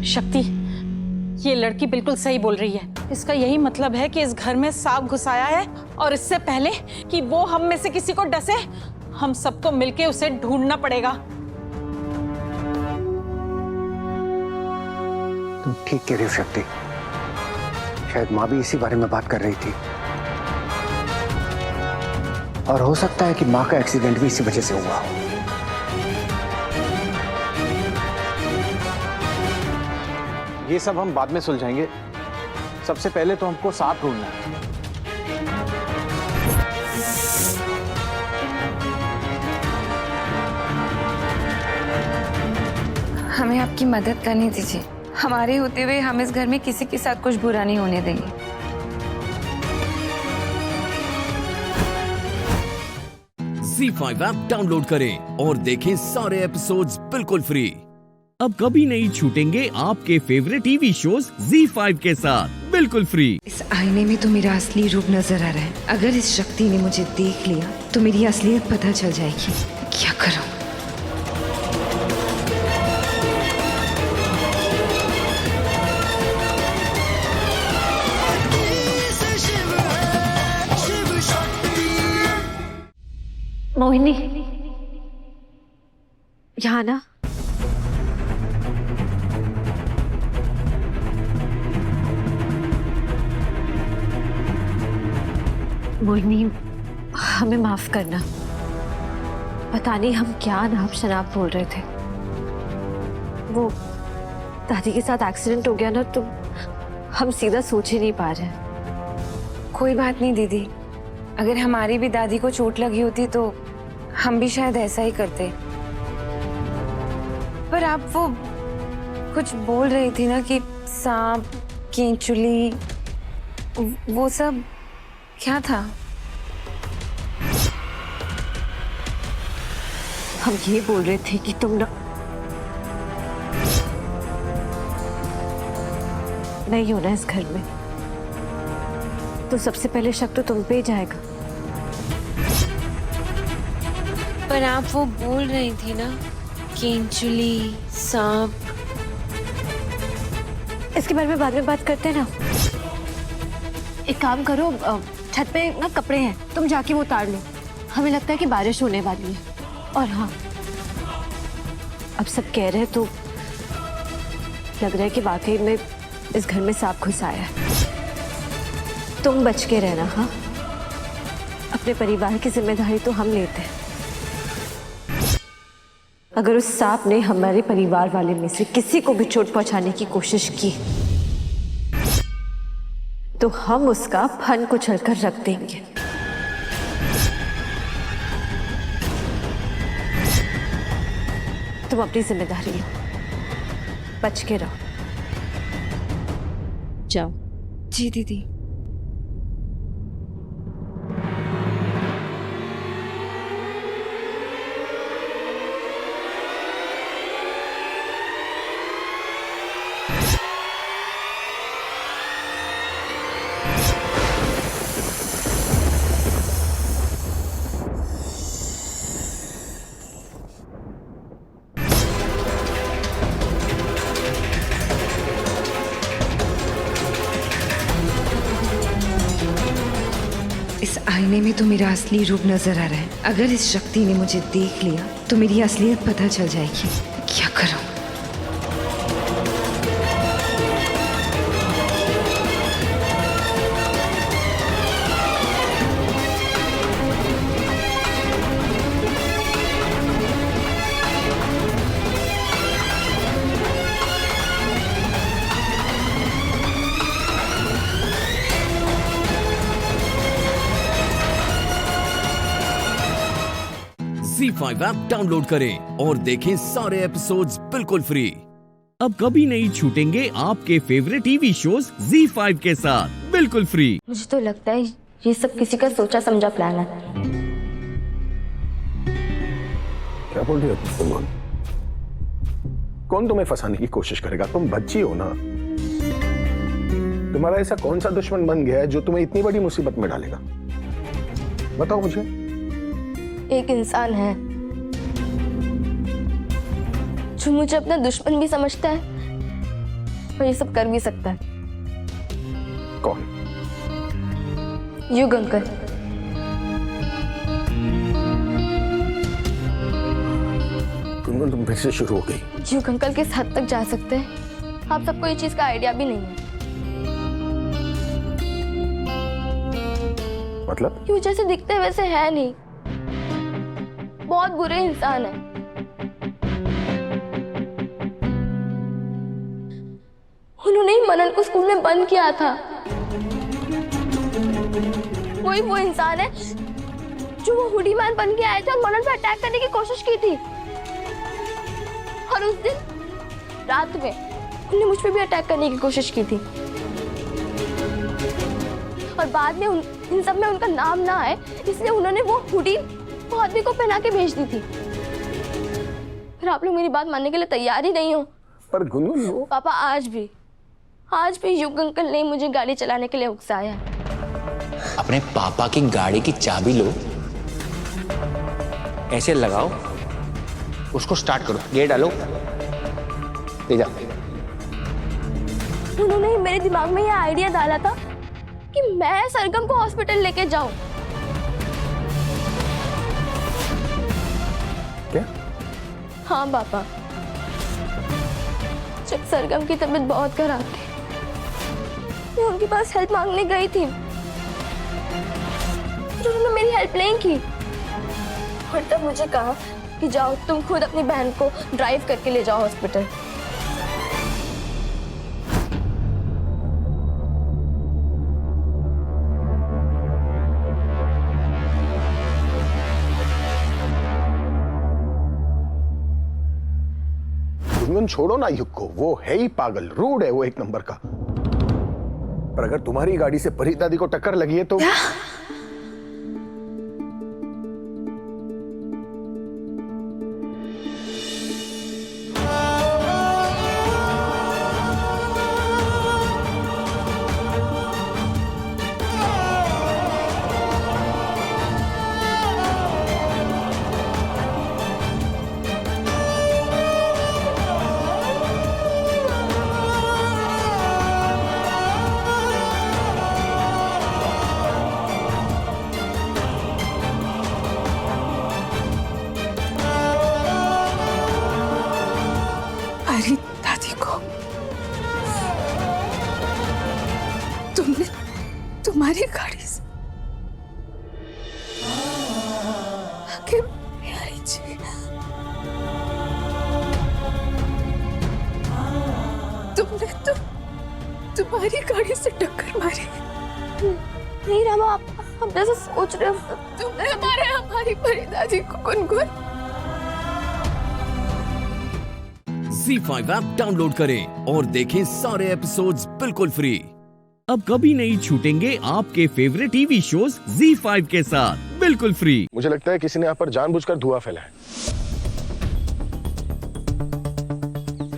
शक्ति, ये लड़की बिल्कुल सही बोल रही है। इसका यही मतलब है कि इस घर में सांप घुसाया है, और इससे पहले कि वो हम में से किसी को डसे, हम सबको मिलके उसे ढूंढना पड़ेगा। तुम ठीक कह रही हो शक्ति, शायद माँ भी इसी बारे में बात कर रही थी, और हो सकता है कि माँ का एक्सीडेंट भी इसी वजह से हुआ हो। ये सब हम बाद में सुलझाएंगे, सबसे पहले तो हमको सांप ढूंढना है। हमें आपकी मदद करनी दीजिए। हमारे होते हुए हम इस घर में किसी के साथ कुछ बुरा नहीं होने देंगे। Z5 ऐप डाउनलोड करें और देखें सारे एपिसोड्स बिल्कुल फ्री। अब कभी नहीं छूटेंगे आपके फेवरेट टीवी शोज Z5 के साथ बिल्कुल फ्री। इस आईने में तो मेरा असली रूप नजर आ रहा है। अगर इस शक्ति ने मुझे देख लिया तो मेरी असलियत पता चल जाएगी। क्या करूं? मोहिनी, यहाँ ना। मोहिनी, हमें माफ करना। पता नहीं हम क्या नाप शनाप बोल रहे थे। वो दादी के साथ एक्सीडेंट हो गया ना, तो हम सीधा सोच ही नहीं पा रहे। कोई बात नहीं दीदी, अगर हमारी भी दादी को चोट लगी होती तो हम भी शायद ऐसा ही करते। पर आप वो कुछ बोल रही थी ना कि सांप, केंचुली, वो सब क्या था? हम ये बोल रहे थे कि तुम ना नहीं हो ना इस घर में, तो सबसे पहले शक तो तुम पे ही जाएगा। पर आप वो बोल रही थी ना, केंचुली, सांप। इसके बारे में बाद में बात करते हैं ना। एक काम करो, छत पे ना कपड़े हैं, तुम जाके वो उतार लो। हमें लगता है कि बारिश होने वाली है। और हाँ, अब सब कह रहे हैं तो लग रहा है कि वाकई में इस घर में सांप घुस आया है। तुम बच के रहना। हाँ, अपने परिवार की जिम्मेदारी तो हम लेते हैं। अगर उस सांप ने हमारे परिवार वाले में से किसी को भी चोट पहुंचाने की कोशिश की तो हम उसका फन कुचल कर रख देंगे। तुम अपनी जिम्मेदारी लो, बच के रहो। जाओ। जी दीदी। इस आईने में तो मेरा असली रूप नजर आ रहा है। अगर इस शक्ति ने मुझे देख लिया तो मेरी असलियत पता चल जाएगी। क्या करूं? Z5 ऐप डाउनलोड करें और देखें सारे एपिसोड्स बिल्कुल फ्री। अब कभी नहीं छूटेंगे आपके फेवरेट टीवी शोज Z5 के साथ बिल्कुल फ्री। मुझे तो लगता है ये सब किसी का सोचा समझा प्लान है। क्या बोल रही हो तुम? कौन तुम्हें फंसाने की कोशिश करेगा? तुम बच्ची हो ना। तुम्हारा ऐसा कौन सा दुश्मन बन गया है जो तुम्हें इतनी बड़ी मुसीबत में डालेगा? बताओ मुझे। एक इंसान है जो मुझे अपना दुश्मन भी समझता है और ये सब कर भी सकता है। कौन? युग अंकल। तुम फिर से शुरू हो गई। युग अंकल किस हद तक जा सकते हैं आप सबको ये चीज का आइडिया भी नहीं है। मतलब? क्यों जैसे दिखते वैसे है नहीं, बहुत बुरे इंसान है। उन्होंने ही मनन को स्कूल में बंद किया था। वही वो इंसान है जो वो हुडी मैन बन के आए थे और मनन पे अटैक करने की कोशिश की थी। और उस दिन रात में उन्होंने मुझ पे भी अटैक करने की कोशिश की थी। और बाद में इन सब में उनका नाम ना आए इसलिए उन्होंने वो हुडी आदमी को पहना के भेज दी थी। फिर आप लोग मेरी बात मानने के लिए तैयार ही नहीं हो। पर गुनगुन वो पापा आज भी युग अंकल ने मुझे गाड़ी चलाने के लिए उकसाया। अपने पापा की गाड़ी की चाबी लो, ऐसे लगाओ, उसको स्टार्ट करो, गियर डालो, ले जाओ। उन्होंने मेरे दिमाग में यह आइडिया डाला था कि मैं सरगम को हॉस्पिटल लेके जाऊं। क्या? हाँ पापा, जब सरगम की तबीयत बहुत खराब थी मैं उनके पास हेल्प मांगने गई थी। उन्होंने मेरी हेल्प नहीं की और तब मुझे कहा कि जाओ तुम खुद अपनी बहन को ड्राइव करके ले जाओ हॉस्पिटल। छोड़ो ना युग को, वो है ही पागल, रूड है वो एक नंबर का। पर अगर तुम्हारी गाड़ी से परी दादी को टक्कर लगी है तो तुम्हारी गाड़ी से आगे प्यारी जी, तुमने तो तुम्हारी गाड़ी से टक्कर मारी। नहीं रमा, आप जैसे सोच रहे हो। तुमने हमारी बड़ी दादी को गुनगुन। ZEE5 ऐप डाउनलोड करें और देखें सारे एपिसोड्स बिल्कुल फ्री। अब कभी नहीं छूटेंगे आपके फेवरेट टीवी शोज ZEE5 के साथ बिल्कुल फ्री। मुझे लगता है किसी ने यहाँ पर जानबूझकर धुआं फैलाया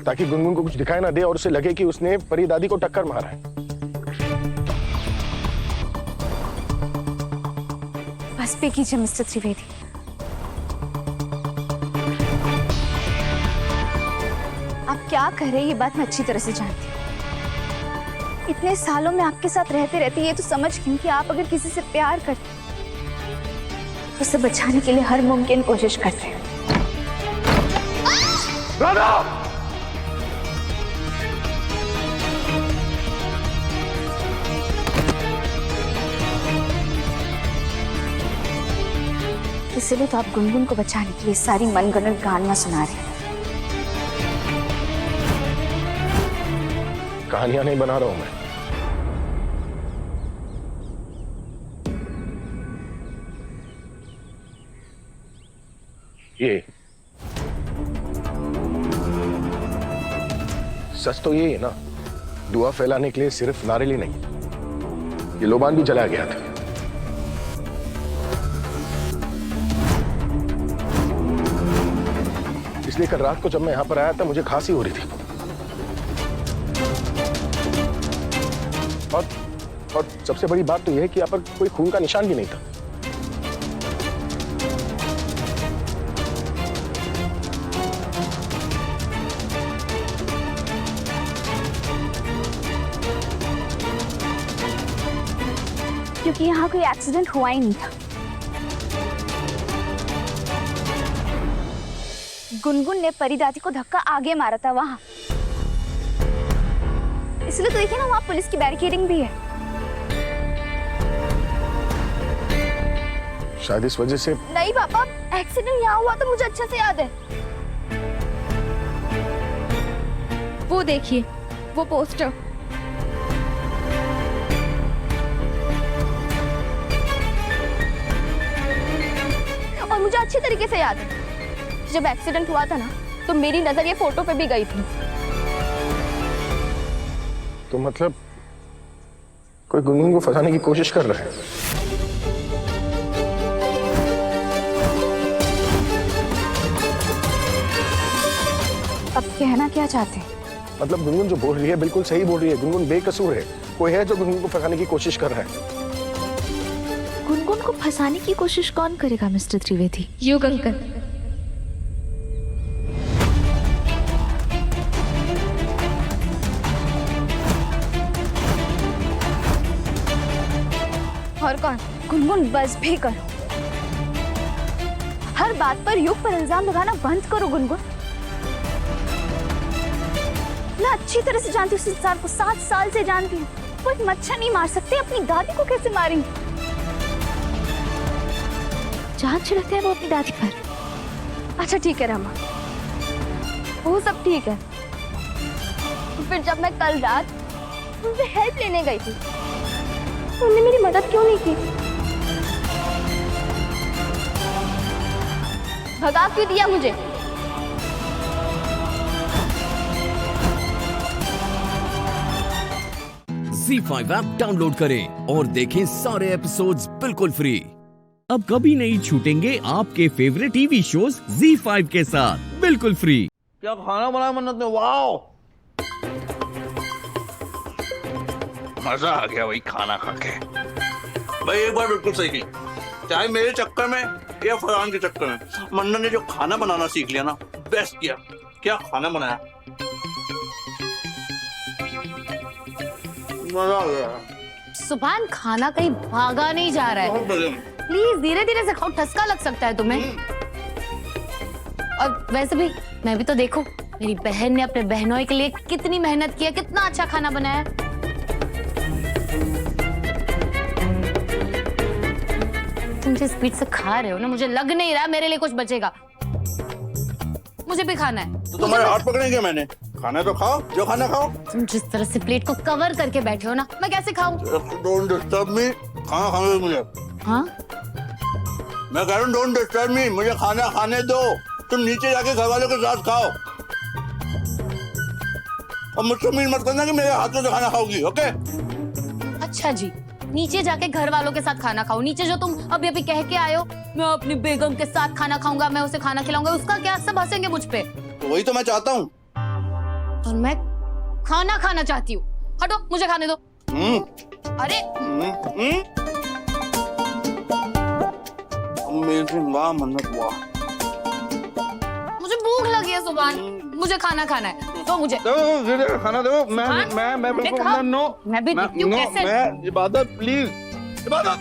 ताकि गुनगुन को कुछ दिखाई ना दे और उसे लगे कि उसने परी दादी को टक्कर मारा है। बस पे कीजिए मिस्टर त्रिवेदी। आप क्या कह रहे हैं ये बात मैं अच्छी तरह से जानती हूँ। इतने सालों में आपके साथ रहते रहते ये तो समझ गई कि आप अगर किसी से प्यार करते तो उसे बचाने के लिए हर मुमकिन कोशिश करते हैं। इसलिए तो आप गुनगुन को बचाने के लिए सारी मनगढ़ंत कहानियां सुना रहे हैं। कहानियां नहीं बना रहा हूं मैं। ये सच तो ये है ना, दुआ फैलाने के लिए सिर्फ नारियल नहीं, ये लोबान भी जलाया गया था। इसलिए कल रात को जब मैं यहां पर आया था मुझे खांसी हो रही थी और सबसे बड़ी बात तो यह है कि यहाँ पर कोई खून का निशान भी नहीं था। क्योंकि यहाँ कोई एक्सीडेंट हुआ ही नहीं था। गुनगुन ने परी दादी को धक्का आगे मारा था वहां, इसलिए तो देखिए ना वहां पुलिस की बैरिकेडिंग भी है। शायद इस वजह से। नहीं पापा, एक्सीडेंट यहाँ हुआ तो मुझे अच्छे से याद है। वो देखिए, वो पोस्टर। और मुझे अच्छी तरीके से याद है जब एक्सीडेंट हुआ था ना तो मेरी नजर ये फोटो पे भी गई थी। तो मतलब कोई गुनगुन को फंसाने की कोशिश कर रहा है। अब कहना क्या चाहते हैं? मतलब गुनगुन जो बोल रही है बिल्कुल सही बोल रही है। गुनगुन बेकसूर है। कोई है जो गुनगुन को फंसाने की कोशिश कर रहा है। गुनगुन को फंसाने की कोशिश कौन करेगा मिस्टर त्रिवेदी? युग अंकल। और कौन? गुनगुन, बस भी करो। हर बात पर युग पर इल्जाम लगाना बंद करो गुनगुन। मैं अच्छी तरह से जानती हूँ उस इंसान को, 7 साल से जानती हूँ। वो एक मच्छर नहीं मार सकते, अपनी दादी को कैसे मारेंगे? जान छिड़कते हैं वो अपनी दादी पर। अच्छा ठीक है रमा, वो सब ठीक है। फिर जब मैं कल रात उनसे हेल्प लेने गई थी, उन्होंने मेरी मदद क्यों नहीं की? भगा क्यों दिया मुझे? ZEE5 ऐप डाउनलोड करें और देखें सारे एपिसोड्स बिल्कुल फ्री। अब कभी नहीं छूटेंगे आपके फेवरेट टीवी शोज ZEE5 के साथ बिल्कुल फ्री। क्या खाना बनाया मन्नत ने? वाओ, मजा आ गया वही खाना खा के। भाई एक बार बिल्कुल सही, चाहे मेरे चक्कर में या फरहान के चक्कर में, मन्नत ने जो खाना बनाना सीख लिया ना, बेस्ट किया। क्या खाना बनाया, मजा आ गया। सुभान, खाना कहीं भागा नहीं जा रहा है। प्लीज धीरे धीरे से खाओ, ठसका लग सकता है तुम्हें। और वैसे भी मैं भी तो देखो, मेरी बहन ने अपने बहनों के लिए कितनी मेहनत की है, कितना अच्छा खाना बनाया। जैसे स्पीड से खा रहे हो ना, मुझे लग नहीं रहा मेरे लिए कुछ बचेगा। मुझे भी खाना है। तो तुम्हारे हाथ पकड़ेंगे मैंने? खाना तो खाओ, जो खाना खाओ। तुम जिस तरह से प्लेट को कवर करके बैठे हो ना, मैं कैसे खाऊं? डोंट डिस्टर्ब मी, खाना खाने दो मुझे। हाँ? मैं कह रहा हूँ डोंट डिस्टर्ब मी, मुझे खाना खाने दो। तुम नीचे जाके घर वालों के साथ खाओ और मुझसे उम्मीद मत करना कि मेरे हाथों से खाना खाओगी, ओके? अच्छा जी, नीचे जाके घर वालों के साथ खाना खाओ। नीचे जो तुम अभी अभी कह के आए हो, मैं अपनी बेगम के साथ खाना खाऊंगा, मैं उसे खाना खिलाऊंगा, उसका क्या? सब हंसेंगे मुझ पे। तो वही तो मैं चाहता हूँ। और मैं खाना खाना चाहती हूँ। हटो, मुझे खाने दो। अरे अमेजिंग, वाह मन्नत, वाह। मुझे भूख लगी है सुभान, मुझे खाना खाना है, तो मुझे खाना दो। मैं बिल्कुल नो। मैं भी देखती हूँ कैसे। मैं इबादत, प्लीज इबादत।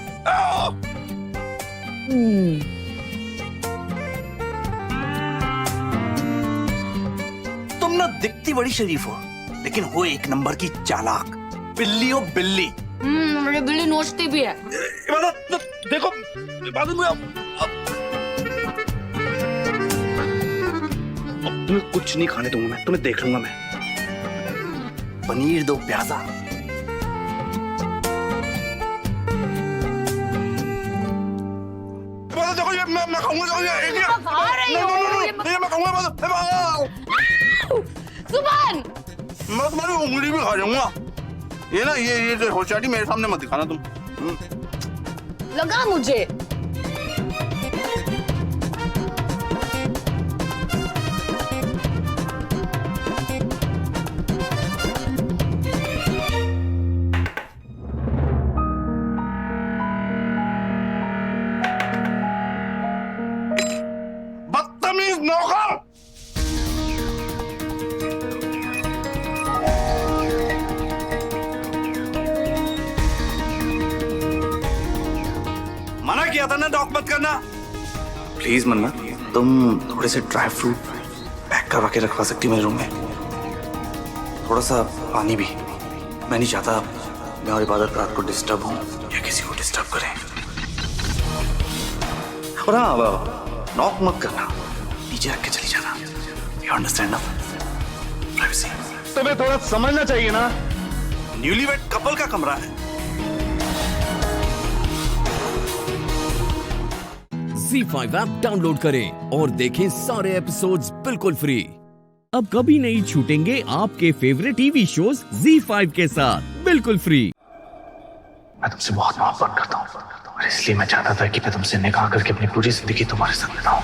तुम ना दिखती बड़ी शरीफ हो, लेकिन हो एक नंबर की चालाक। बिल्ली हो बिल्ली। मुझे बिल्ली नोचती भी है। इबादत देखो, इबादत में तुम्हें कुछ नहीं खाने दूंगा मैं, तुम्हें देख लूंगा मैं। पनीर दो प्याजा। देखो ये मैं खाऊंगा, ये मैं खाऊंगा। सुभान, मैं तुम्हारी उंगली भी खा जाऊंगा। ये ना ये होशियारी मेरे सामने मत दिखाना तुम। लगा मुझे। बदतमीज नौकर। मना किया था ना डॉक मत करना। प्लीज मन्ना, तुम थोड़े से ड्राई फ्रूट पैक करवा के रखवा सकती मेरे रूम में? थोड़ा सा पानी भी। मैं नहीं चाहता मैं और इबादत रात को डिस्टर्ब हूँ या किसी को डिस्टर्ब करें। और हाँ, नॉक मत करना, नीचे रख के चली जाना। यू अंडरस्टैंड ना? प्राइवेसी। तुम्हें थोड़ा समझना चाहिए ना, न्यूलीवेड कपल का कमरा है। ZEE5 ऐप डाउनलोड करें और देखें सारे एपिसोड्स बिल्कुल फ्री। अब कभी नहीं छूटेंगे आपके फेवरेट टीवी शोज ZEE5 के साथ बिल्कुल फ्री। मैं तुमसे बहुत मोहब्बत करता हूँ और इसलिए मैं चाहता था कि मैं तुमसे निकाह करके अपनी पूरी जिंदगी तुम्हारे साथ बिताऊं।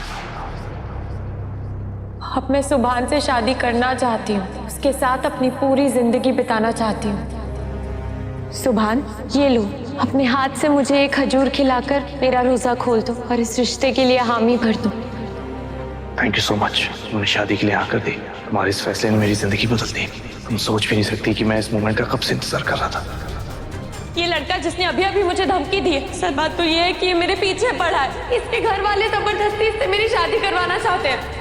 अब मैं सुभान से शादी करना चाहती हूँ, उसके साथ अपनी पूरी जिंदगी बिताना चाहती हूँ। सुभान, ये लो, अपने हाथ से मुझे एक खजूर खिलाकर मेरा रोजा खोल दो और इस रिश्ते के लिए हामी भर दो। Thank you so much. तुमने शादी के लिए हाँ कर दी। तुम्हारे इस फैसले ने मेरी जिंदगी बदल दी। तुम सोच भी नहीं सकती कि मैं इस मोमेंट का कब से इंतजार कर रहा था। ये लड़का जिसने अभी अभी मुझे धमकी दी है, सच बात तो ये है कि ये मेरे पीछे पड़ा है। इसके घर वाले जबरदस्ती इससे मेरी शादी करवाना चाहते हैं।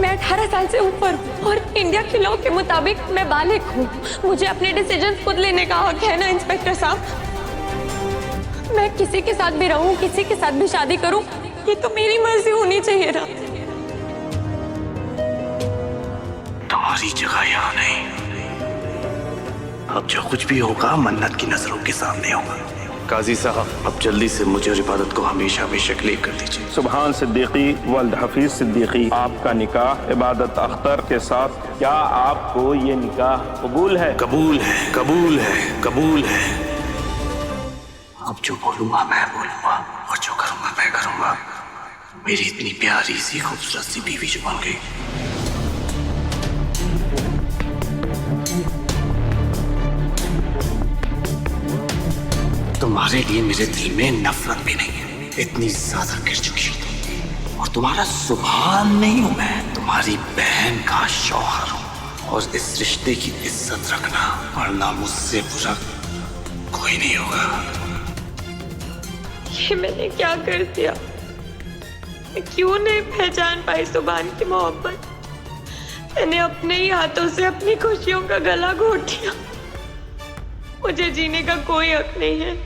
मैं 18 साल से ऊपर हूँ और इंडिया के लॉ के मुताबिक मैं बालिग हूँ। मुझे अपने डिसीजन खुद लेने का हक है ना इंस्पेक्टर साहब। मैं किसी के साथ भी रहूँ, किसी के साथ भी शादी करूँ, ये तो मेरी मर्जी होनी चाहिए ना। तुम्हारी जगह यहाँ नहीं। अब जो कुछ भी होगा मन्नत की नजरों के सामने होगा। काजी साहब, अब जल्दी से मुझे और इबादत को हमेशा हमेशा क्लियर कर दीजिए। सुभान सिद्दीकी वल्द हफीज सिद्दीकी, आपका निकाह इबादत अख्तर के साथ। क्या आपको ये निकाह कबूल है? कबूल है, कबूल है, कबूल है। अब जो बोलूंगा मैं बोलूंगा और जो करूंगा मैं करूंगा। मेरी इतनी प्यारी सी खूबसूरत सी बीवी जो बन गई। तुम्हारे लिए मेरे दिल में नफरत भी नहीं है, इतनी ज्यादा गिर चुकी हूं। और तुम्हारा सुभान नहीं हूं मैं, तुम्हारी बहन का शौहर हूं। और इस रिश्ते की इज्जत रखना, वरना मुझसे बुरा कोई नहीं होगा। ये मैंने क्या कर दिया? मैं क्यों नहीं पहचान पाई सुभान की मोहब्बत? मैंने अपने ही हाथों से अपनी खुशियों का गला घोट दिया। मुझे जीने का कोई हक नहीं है।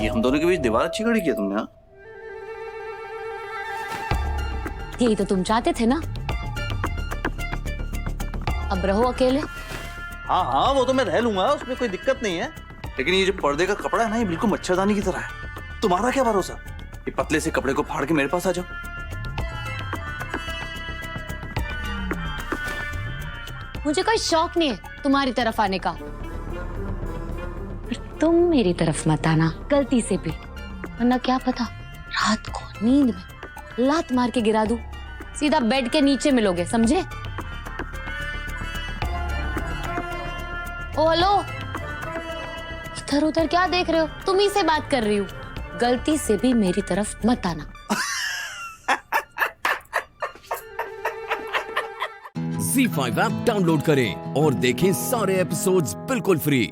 ये हम दोनों के बीच दीवार अच्छी खड़ी की तुमने। हाँ, यही तो तुम चाहते थे ना। अब रहो अकेले। हाँ हाँ, वो तो मैं रह लूंगा, उसमें कोई दिक्कत नहीं है। लेकिन ये जो पर्दे का कपड़ा है ना, ये बिल्कुल मच्छरदानी की तरह है। तुम्हारा क्या भरोसा, ये पतले से कपड़े को फाड़ के मेरे पास आ जाओ। मुझे कोई शौक नहीं है तुम्हारी तरफ आने का, पर तुम मेरी तरफ मत आना गलती से भी, वरना क्या पता रात को नींद में लात मार के गिरा दूं, सीधा बेड के नीचे मिलोगे, समझे? ओ हेलो, इधर उधर क्या देख रहे हो? तुम ही से बात कर रही हूँ, गलती से भी मेरी तरफ मत आना। Z5 ऐप डाउनलोड करें और देखें सारे एपिसोड्स बिल्कुल फ्री।